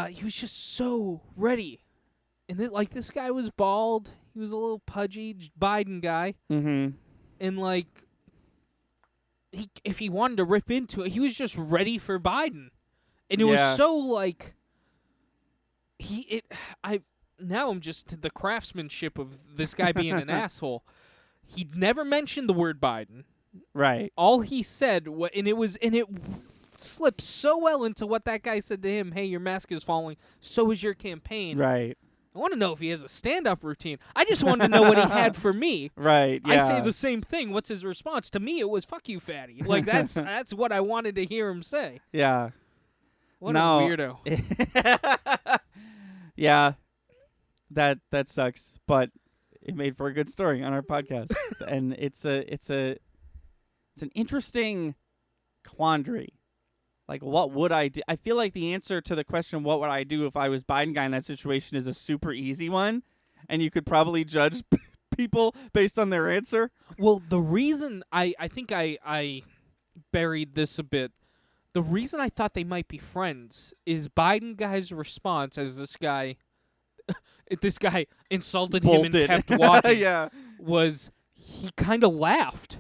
he was just so ready. And this guy was bald. He was a little pudgy Biden guy. Mm-hmm. And like, if he wanted to rip into it, he was just ready for Biden. And it was so like, now I'm just the craftsmanship of this guy being an asshole. He never mentioned the word Biden. Right. All he said, and it slipped so well into what that guy said to him. "Hey, your mask is falling. So is your campaign." Right. I want to know if he has a stand-up routine. I just wanted to know what he had for me. Right. Yeah. I say the same thing. What's his response? To me, it was "fuck you, fatty." Like that's what I wanted to hear him say. Yeah. What No. a weirdo. Yeah. That sucks, but it made for a good story on our podcast. And it's an interesting quandary. Like, what would I do? I feel like the answer to the question, what would I do if I was Biden guy in that situation, is a super easy one. And you could probably judge people based on their answer. Well, the reason I think I buried this a bit, the reason I thought they might be friends is Biden guy's response as this guy insulted Bolted. him and kept walking. Yeah. Was he kind of laughed.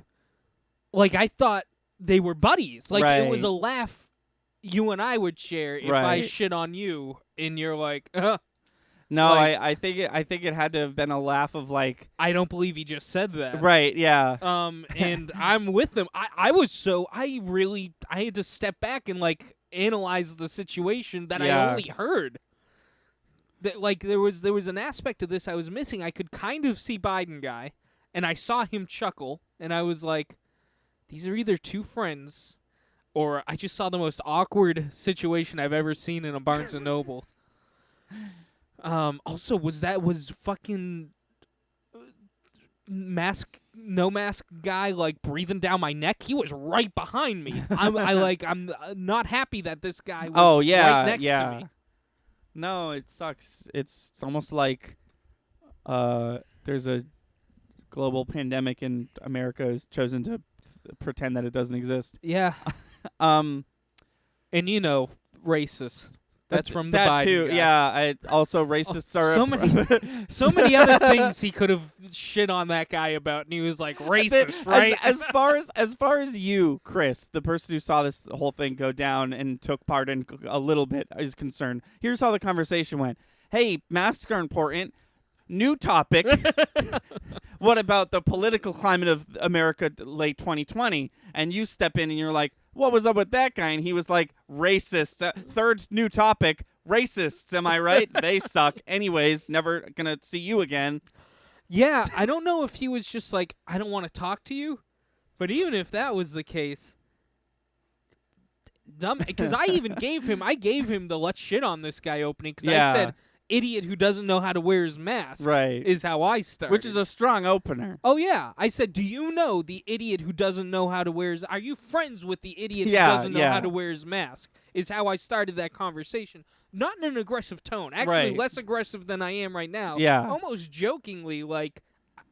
Like, I thought they were buddies. Like, it was Right. a laugh you and I would share if I Right. shit on you, and you're like, No, Like- I think it had to have been a laugh of like, I don't believe he just said that. right, yeah. And I'm with them. I had to step back and like analyze the situation that I Yeah. only heard. That like there was an aspect of this I was missing. I could kind of see Biden guy, and I saw him chuckle, and I was like, these are either two friends, or I just saw the most awkward situation I've ever seen in a Barnes and Noble. Also, was fucking no mask guy like breathing down my neck? He was right behind me. I'm not happy that this guy was Oh yeah, right next yeah. to me. No, it sucks. It's almost like there's a global pandemic and America has chosen to pretend that it doesn't exist. Yeah, Um, and racist. That's from the that Biden too. guy. Yeah, also racists are so many other things he could have shit on that guy about, and he was like racist, right? As far as you, Chris, the person who saw this whole thing go down and took part in a little bit, is concerned. Here's how the conversation went. Hey, masks are important. New topic. What about the political climate of America late 2020? And you step in and you're like, what was up with that guy? And he was like, racist. Third new topic, racists. Am I right? They suck. Anyways, never gonna see you again. Yeah, I don't know if he was just like, I don't want to talk to you, but even if that was the case, dumb. Because I gave him the let's shit on this guy opening. Because Yeah. I said, idiot who doesn't know how to wear his mask. Right. Is how I started. Which is a strong opener. Oh yeah, I said, do you know the idiot who doesn't know how to wear his? Are you friends with the idiot Yeah, who doesn't know yeah. how to wear his mask? Is how I started that conversation. Not in an aggressive tone. Actually, Right. less aggressive than I am right now. Yeah. Almost jokingly, like,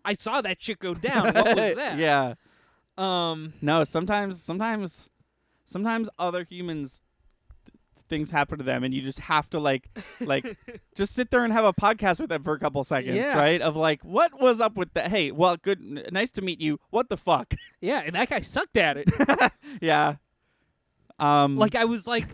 I saw that shit go down. What was that? Yeah. Um. No, sometimes other humans things happen to them and you just have to like just sit there and have a podcast with them for a couple seconds, Yeah. right? Of like, what was up with that? Hey, well, good, nice to meet you. What the fuck? Yeah, and that guy sucked at it. Yeah. Like I was like,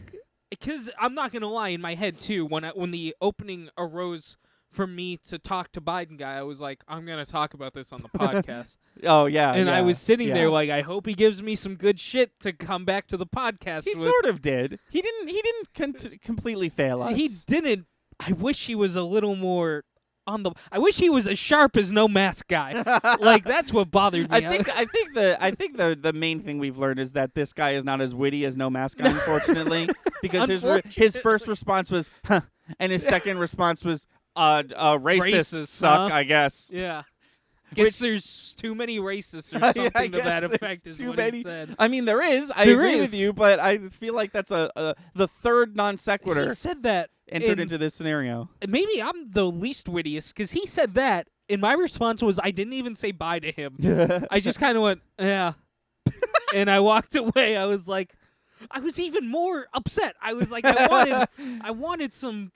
because I'm not gonna lie, in my head too, when the opening arose for me to talk to Biden guy, I was like, I'm gonna talk about this on the podcast. oh yeah, And I yeah, was sitting yeah. there like, I hope he gives me some good shit to come back to the podcast He with. sort of did. He didn't completely fail us. He didn't. I wish he was a little more on the. I wish he was as sharp as no mask guy. Like that's what bothered me. I think the main thing we've learned is that this guy is not as witty as No Mask Guy, unfortunately, because his first response was huh, and his second response was racist suck, huh? I guess. Yeah. Guess Which- there's too many racists or I something to guess that there's effect is too what many. he said. I mean, there is. I There agree is. with you, but I feel like that's the third non He sequitur said that. entered into this scenario. Maybe I'm the least wittiest because he said that, and my response was I didn't even say bye to him. I just kind of went, yeah, and I walked away. I was like, I was even more upset. I was like, I wanted some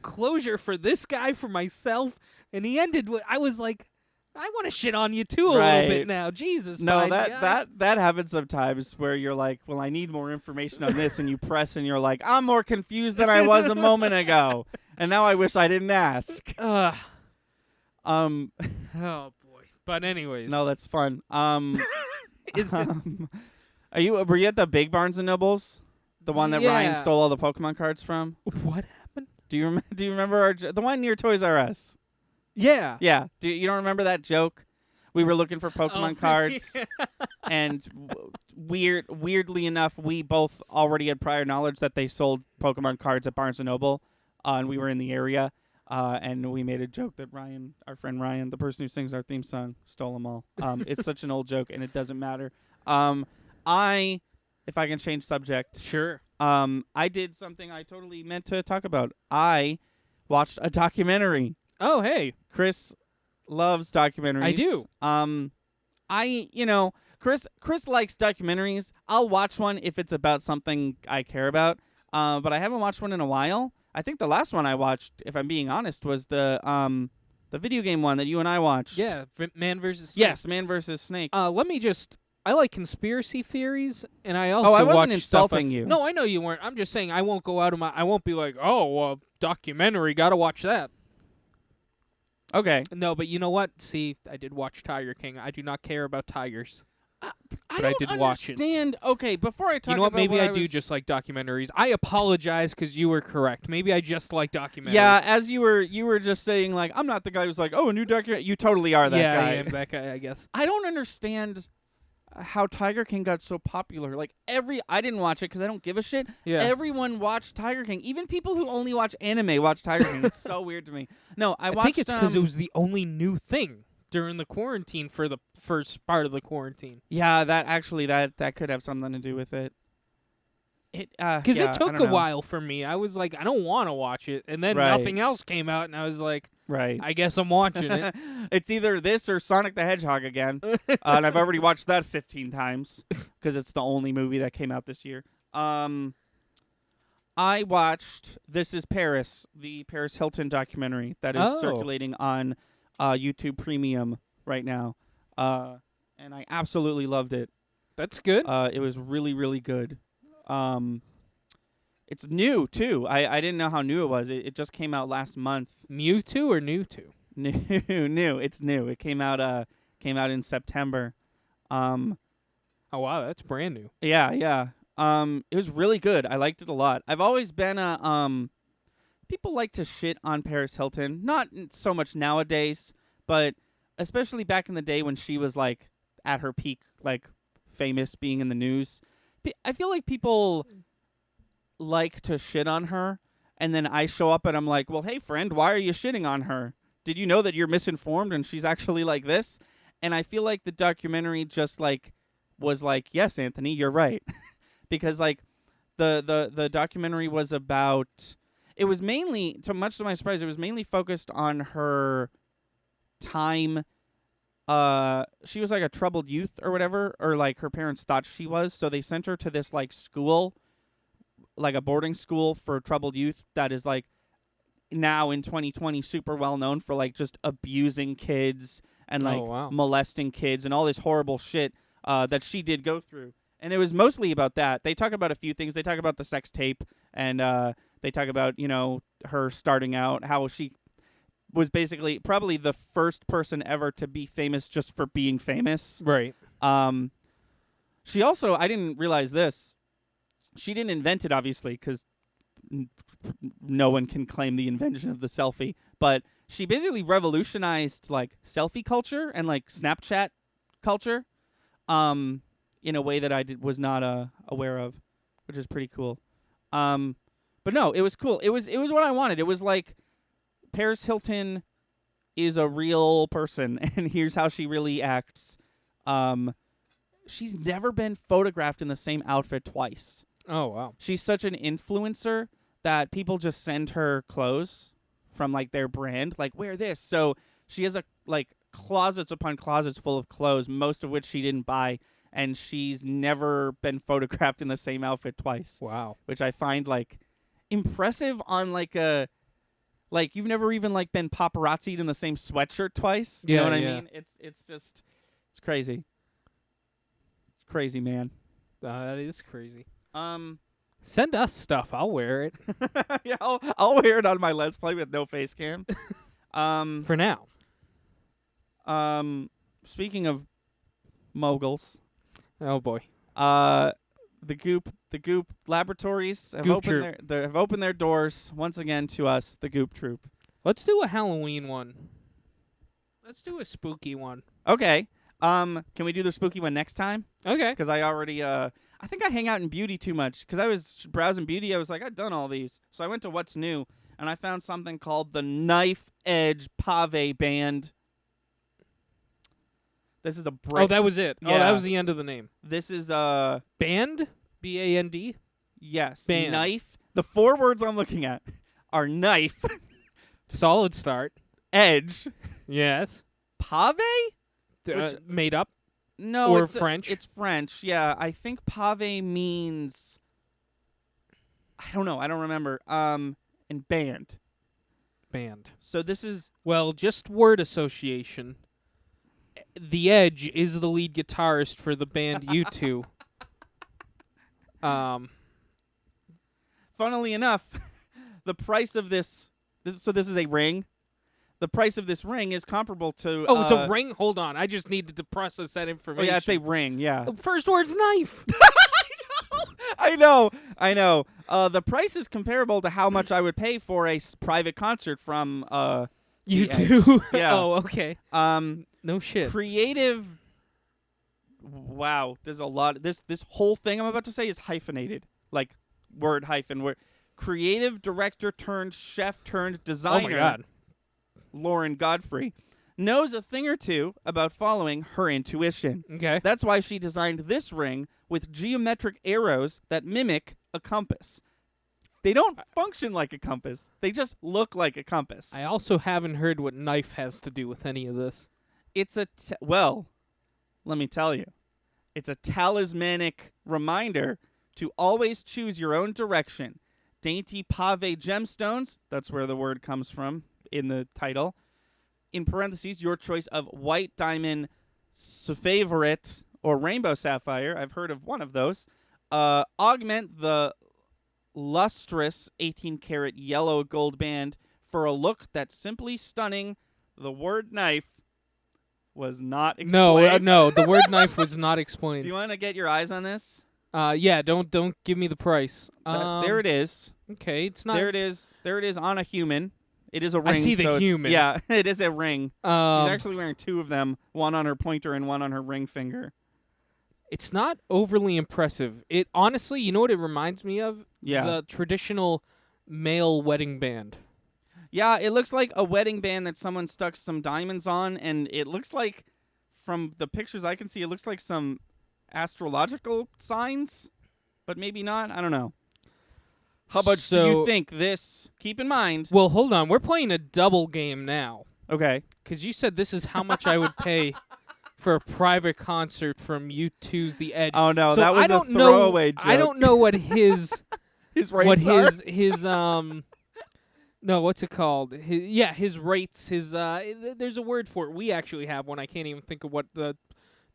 closure for this guy, for myself, and he ended with, I was like, I want to shit on you too a little Right. bit now. Jesus, No, Biden that guy. happens sometimes where you're like, well, I need more information on this, and you press, and you're like, I'm more confused than I was a moment ago, and now I wish I didn't ask. Oh boy. But anyways, No, that's fun. is it, Were you at the big Barnes and Nobles, the one that Ryan Yeah. stole all the Pokemon cards from? what happened? Do you remember the one near Toys R Us? Yeah. Yeah. You don't remember that joke? We were looking for Pokemon Oh, cards, yeah. and weirdly enough, we both already had prior knowledge that they sold Pokemon cards at Barnes and Noble, and we were in the area, and we made a joke that Ryan, our friend Ryan, the person who sings our theme song, stole them all. It's such an old joke, and it doesn't matter. If I can change subject, Sure. I did something I totally meant to talk about. I watched a documentary. Oh, hey. Chris loves documentaries. I do. Chris likes documentaries. I'll watch one if it's about something I care about. But I haven't watched one in a while. I think the last one I watched, if I'm being honest, was the video game one that you and I watched. Yeah, Man versus Snake. Yes, Man vs. Snake. Let me just I like conspiracy theories, and I also I wasn't watch stuff insulting like, you. No, I know you weren't. I'm just saying I won't go out of my. I won't be like, oh, documentary, gotta watch that. Okay. No, but you know what? See, I did watch Tiger King. I do not care about tigers. I But I don't did watch it. understand. Okay, before I talk You know what? about Maybe what I do was- just like documentaries. I apologize because you were correct. Maybe I just like documentaries. Yeah, as you were just saying, like, I'm not the guy who's like, oh, a new documentary. You totally are that yeah, guy. I am that guy, I guess. I don't understand how Tiger King got so popular. Like, I didn't watch it because I don't give a shit. Yeah. Everyone watched Tiger King. Even people who only watch anime watch Tiger King. It's so weird to me. No, I watched. think it's because it was the only new thing during the quarantine for the first part of the quarantine. Yeah, that could have something to do with it. Because yeah, it took I a don't know. while for me. I was like, I don't want to watch it. And then Right. nothing else came out, and I was like, Right. I guess I'm watching it. It's either this or Sonic the Hedgehog again. And I've already watched that 15 times because it's the only movie that came out this year. I watched This Is Paris, the Paris Hilton documentary that is Oh. circulating on YouTube Premium right now. And I absolutely loved it. That's good. It was really, really good. It's new, too. I didn't know how new it was. It just came out last month. Mewtwo or new to? New. It's new. It came out in September. Oh, wow, that's brand new. Yeah. It was really good. I liked it a lot. I've always been people like to shit on Paris Hilton. Not so much nowadays, but especially back in the day when she was like at her peak, like famous, being in the news. I feel like people like to shit on her, and then I show up and I'm like, well, hey friend, why are you shitting on her? Did you know that you're misinformed and she's actually like this? And I feel like the documentary just like was like, yes, Anthony, you're right. Because like the documentary was about, it was mainly, much to my surprise, it was mainly focused on her time. She was like a troubled youth or whatever, or like her parents thought she was, so they sent her to this like school, like a boarding school for troubled youth that is like now in 2020 super well known for like just abusing kids and like wow. molesting kids and all this horrible shit that she did go through. And it was mostly about that. They talk about a few things. They talk about the sex tape, and they talk about, you know, her starting out, how she was basically probably the first person ever to be famous just for being famous. Right. She also, I didn't realize this, she didn't invent it, obviously, because no one can claim the invention of the selfie, but she basically revolutionized, like, selfie culture and, like, Snapchat culture in a way that I was not aware of, which is pretty cool. But no, it was cool. It was what I wanted. It was like Paris Hilton is a real person, and here's how she really acts. She's never been photographed in the same outfit twice. Oh, wow. She's such an influencer that people just send her clothes from like their brand, like wear this. So she has closets upon closets full of clothes, most of which she didn't buy, and she's never been photographed in the same outfit twice. Wow. Which I find like impressive on like you've never even like been paparazzi'd in the same sweatshirt twice. You know what I mean? It's just it's crazy. It's crazy, man. That is crazy. Um Send us stuff. I'll wear it. yeah, I'll wear it on my Let's Play with no face cam. For now. Speaking of moguls, Oh, boy. the Goop Laboratories have Goop opened have opened their doors once again to us, the Goop Troop. Let's do a Halloween one. Let's do a spooky one. Okay. Can we do the spooky one next time? Okay. Because I already, I think I hang out in Beauty too much. Because I was browsing Beauty, I was like, I've done all these. So I went to What's New, and I found something called the Knife Edge Pave Band. This is a Oh, that was it. Oh, Yeah. that was the end of the name. This is Band? B-A-N-D? yes, Band. Knife. The 4 words I'm looking at are knife, Solid start. edge, Yes. pave. Which, made up? No, Or it's French? It's French. Yeah, I think pave means. I don't know. I don't remember. And band. Band. So this is Well, just word association. The Edge is the lead guitarist for the band U2. Funnily enough, the price of this is a ring. The price of this ring is comparable to. Oh, it's a ring? Hold on. I just needed to process that Oh information. yeah, it's a ring. Yeah. The first word's knife. I know. The price is comparable to how much I would pay for a private concert from U2. Yeah. Oh, okay. No shit. Creative. Wow, there's a lot. This whole thing I'm about to say is hyphenated, like word hyphen word. Creative director turned chef turned designer. Oh my god. Lauren Godfrey knows a thing or two about following her intuition. Okay. That's why she designed this ring with geometric arrows that mimic a compass. They don't function like a compass. They just look like a compass. I also haven't heard what knife has to do with any of this. It's well, let me tell you. It's a talismanic reminder to always choose your own direction. Dainty pave gemstones, that's where the word comes from in the title. In parentheses, your choice of white diamond favorite or rainbow sapphire. I've heard of one of those. Augment the lustrous 18-karat yellow gold band for a look that's simply stunning. The word knife was not explained. No, the word knife was not explained. Do you want to get your eyes on this? Yeah, don't give me the price. There it is. Okay, it's not. There it is. There it is on a human. It is a ring. I see the so it's- human. Yeah, it is a ring. She's Um, actually wearing two of them, one on her pointer and one on her ring finger. it's not overly impressive. It honestly, you know what it reminds me of? Yeah. The traditional male wedding band. Yeah, it looks like a wedding band that someone stuck some diamonds on, and it looks like, from the pictures I can see, it looks like some astrological signs, but maybe not. I don't know. How much do you think this? Keep in mind. Well, hold on. We're playing a double game now. Okay. Because you said this is how much I would pay for a private concert from U2's The Edge. Oh no, So that was I a don't throwaway know, joke. I don't know what his His rates what are. his no, what's it called? His rates, his there's a word for it. We actually have one. I can't even think of what the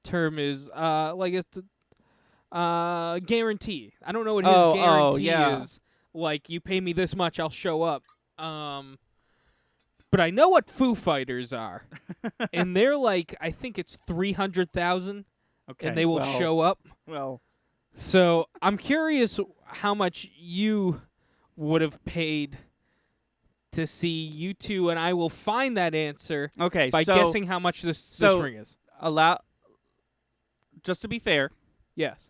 term is. Like it's guarantee. I don't know what his guarantee yeah. is. Like, you pay me this much, I'll show up. But I know what Foo Fighters are. And they're like, I think it's 300,000 Okay. and they will well, show up. Well, So, I'm curious how much you would have paid to see U2, and I will find that answer okay. by so guessing how much this ring is. Just to be fair, Yes.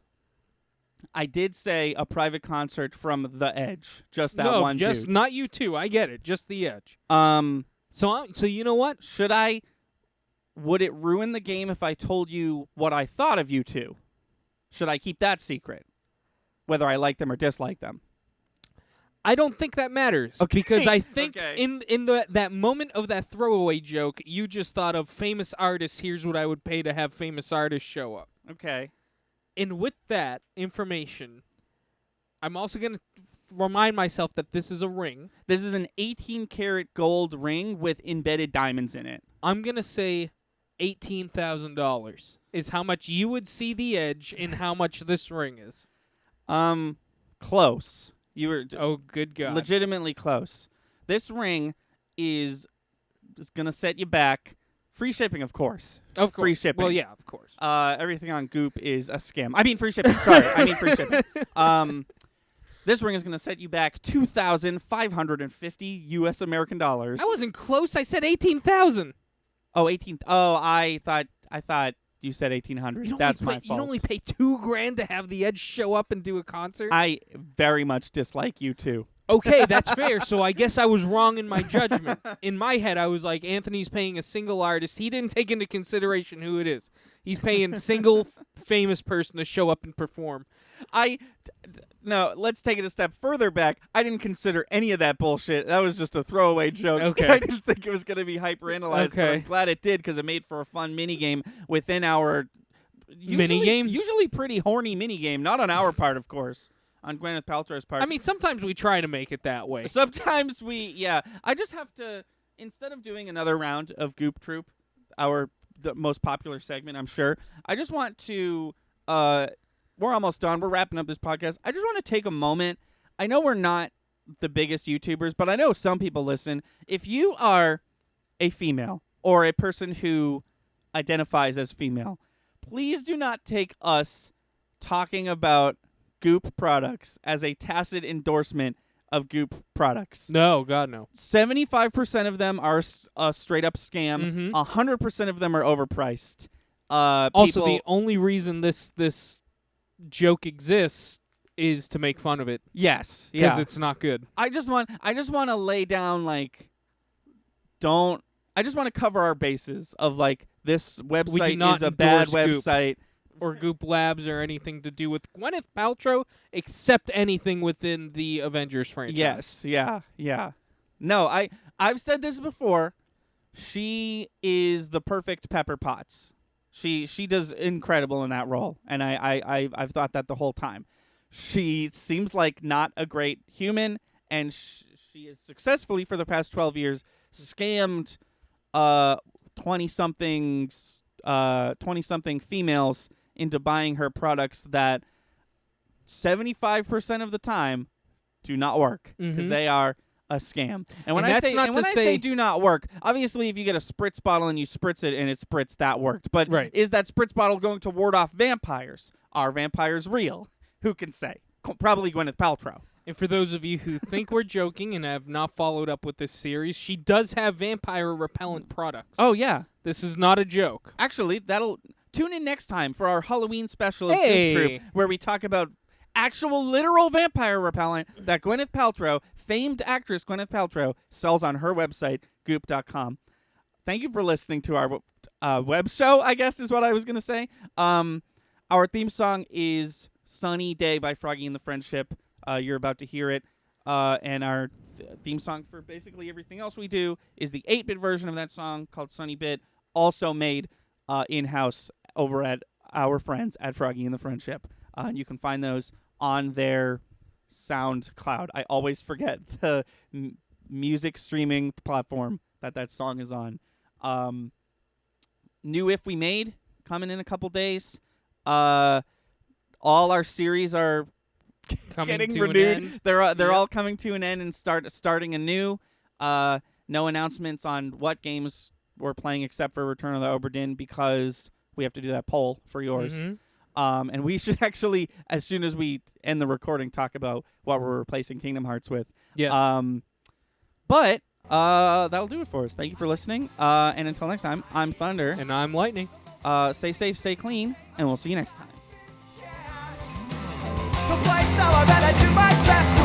I did say a private concert from The Edge. Just that no, one just dude. not U2. I get it. Just The Edge. So you know what? Would it ruin the game if I told you what I thought of U2? Should I keep that secret? Whether I like them or dislike them? I don't think that matters. Okay. Because I think Okay. in that moment of that throwaway joke, you just thought of famous artists. Here's what I would pay to have famous artists show up. Okay. And with that information, I'm also going to remind myself that this is a ring. This is an 18-karat gold ring with embedded diamonds in it. I'm going to say $18,000 is how much you would see The Edge and how much this ring is. Close. You were Oh, good God. legitimately close. This ring is going to set you back. Free shipping, of course. Of course. Free shipping. Well, yeah, of course. Everything on Goop is a scam. I mean free shipping. Sorry, I mean free shipping. This ring is going to set you back $2,550 U.S. American dollars. I wasn't close. I said 18,000. Oh, 18. Oh, I thought you said 1,800. That's my fault. You'd only pay $2,000 to have The Edge show up and do a concert. I very much dislike you too. Okay, that's fair. So I guess I was wrong in my judgment. In my head, I was like, Anthony's paying a single artist. He didn't take into consideration who it is. He's paying single famous person to show up and perform. No, let's take it a step further back. I didn't consider any of that bullshit. That was just a throwaway joke. Okay. I didn't think it was going to be hyper-analyzed, but Okay. I'm glad it did because it made for a fun minigame within our... Minigame? Usually pretty horny minigame. Not on our part, of course. On Gwyneth Paltrow's part. I mean, sometimes we try to make it that way. Sometimes I just have to, instead of doing another round of Goop Troop, our the most popular segment, I'm sure. I just want to. We're almost done. We're wrapping up this podcast. I just want to take a moment. I know we're not the biggest YouTubers, but I know some people listen. If you are a female or a person who identifies as female, please do not take us talking about Goop products as a tacit endorsement of Goop products. No, God, no. 75% of them are a straight up scam. 100% of them are overpriced. Also, the only reason this joke exists is to make fun of it. Yes, Because yeah. it's not good. I just want to lay down I just want to cover our bases of this website not is a bad endorse Goop. website. Or Goop Labs or anything to do with Gwyneth Paltrow, except anything within the Avengers franchise. Yes, yeah. No, I've said this before. She is the perfect Pepper Potts. She does incredible in that role, and I've thought that the whole time. She seems like not a great human, and she has successfully for the past 12 years scammed 20-something females into buying her products that 75% of the time do not work because they are a scam. And when I say do not work, obviously if you get a spritz bottle and you spritz it and it spritz, that worked. But is that spritz bottle going to ward off vampires? Are vampires real? Who can say? Probably Gwyneth Paltrow. And for those of you who think we're joking and have not followed up with this series, she does have vampire repellent products. Oh, yeah. This is not a joke. Actually, tune in next time for our Halloween special of Hey. Goop Troop, where we talk about actual literal vampire repellent that Gwyneth Paltrow, famed actress Gwyneth Paltrow, sells on her website, goop.com. Thank you for listening to our web show, I guess is what I was going to say. Our theme song is Sunny Day by Froggy and the Friendship. You're about to hear it. And our theme song for basically everything else we do is the 8-bit version of that song called Sunny Bit, also made in-house over at our friends at Froggy and the Friendship. And you can find those on their SoundCloud. I always forget the music streaming platform that song is on. New If We Made coming in a couple days. All our series are getting renewed. They're all coming to an end and starting anew. No announcements on what games we're playing except for Return of the Obra Dinn because we have to do that poll for yours. And we should actually, as soon as we end the recording, talk about what we're replacing Kingdom Hearts with. Yeah. But that'll do it for us. Thank you for listening. And until next time, I'm Thunder. And I'm Lightning. Stay safe, stay clean, and we'll see you next time. To play some of it and do my best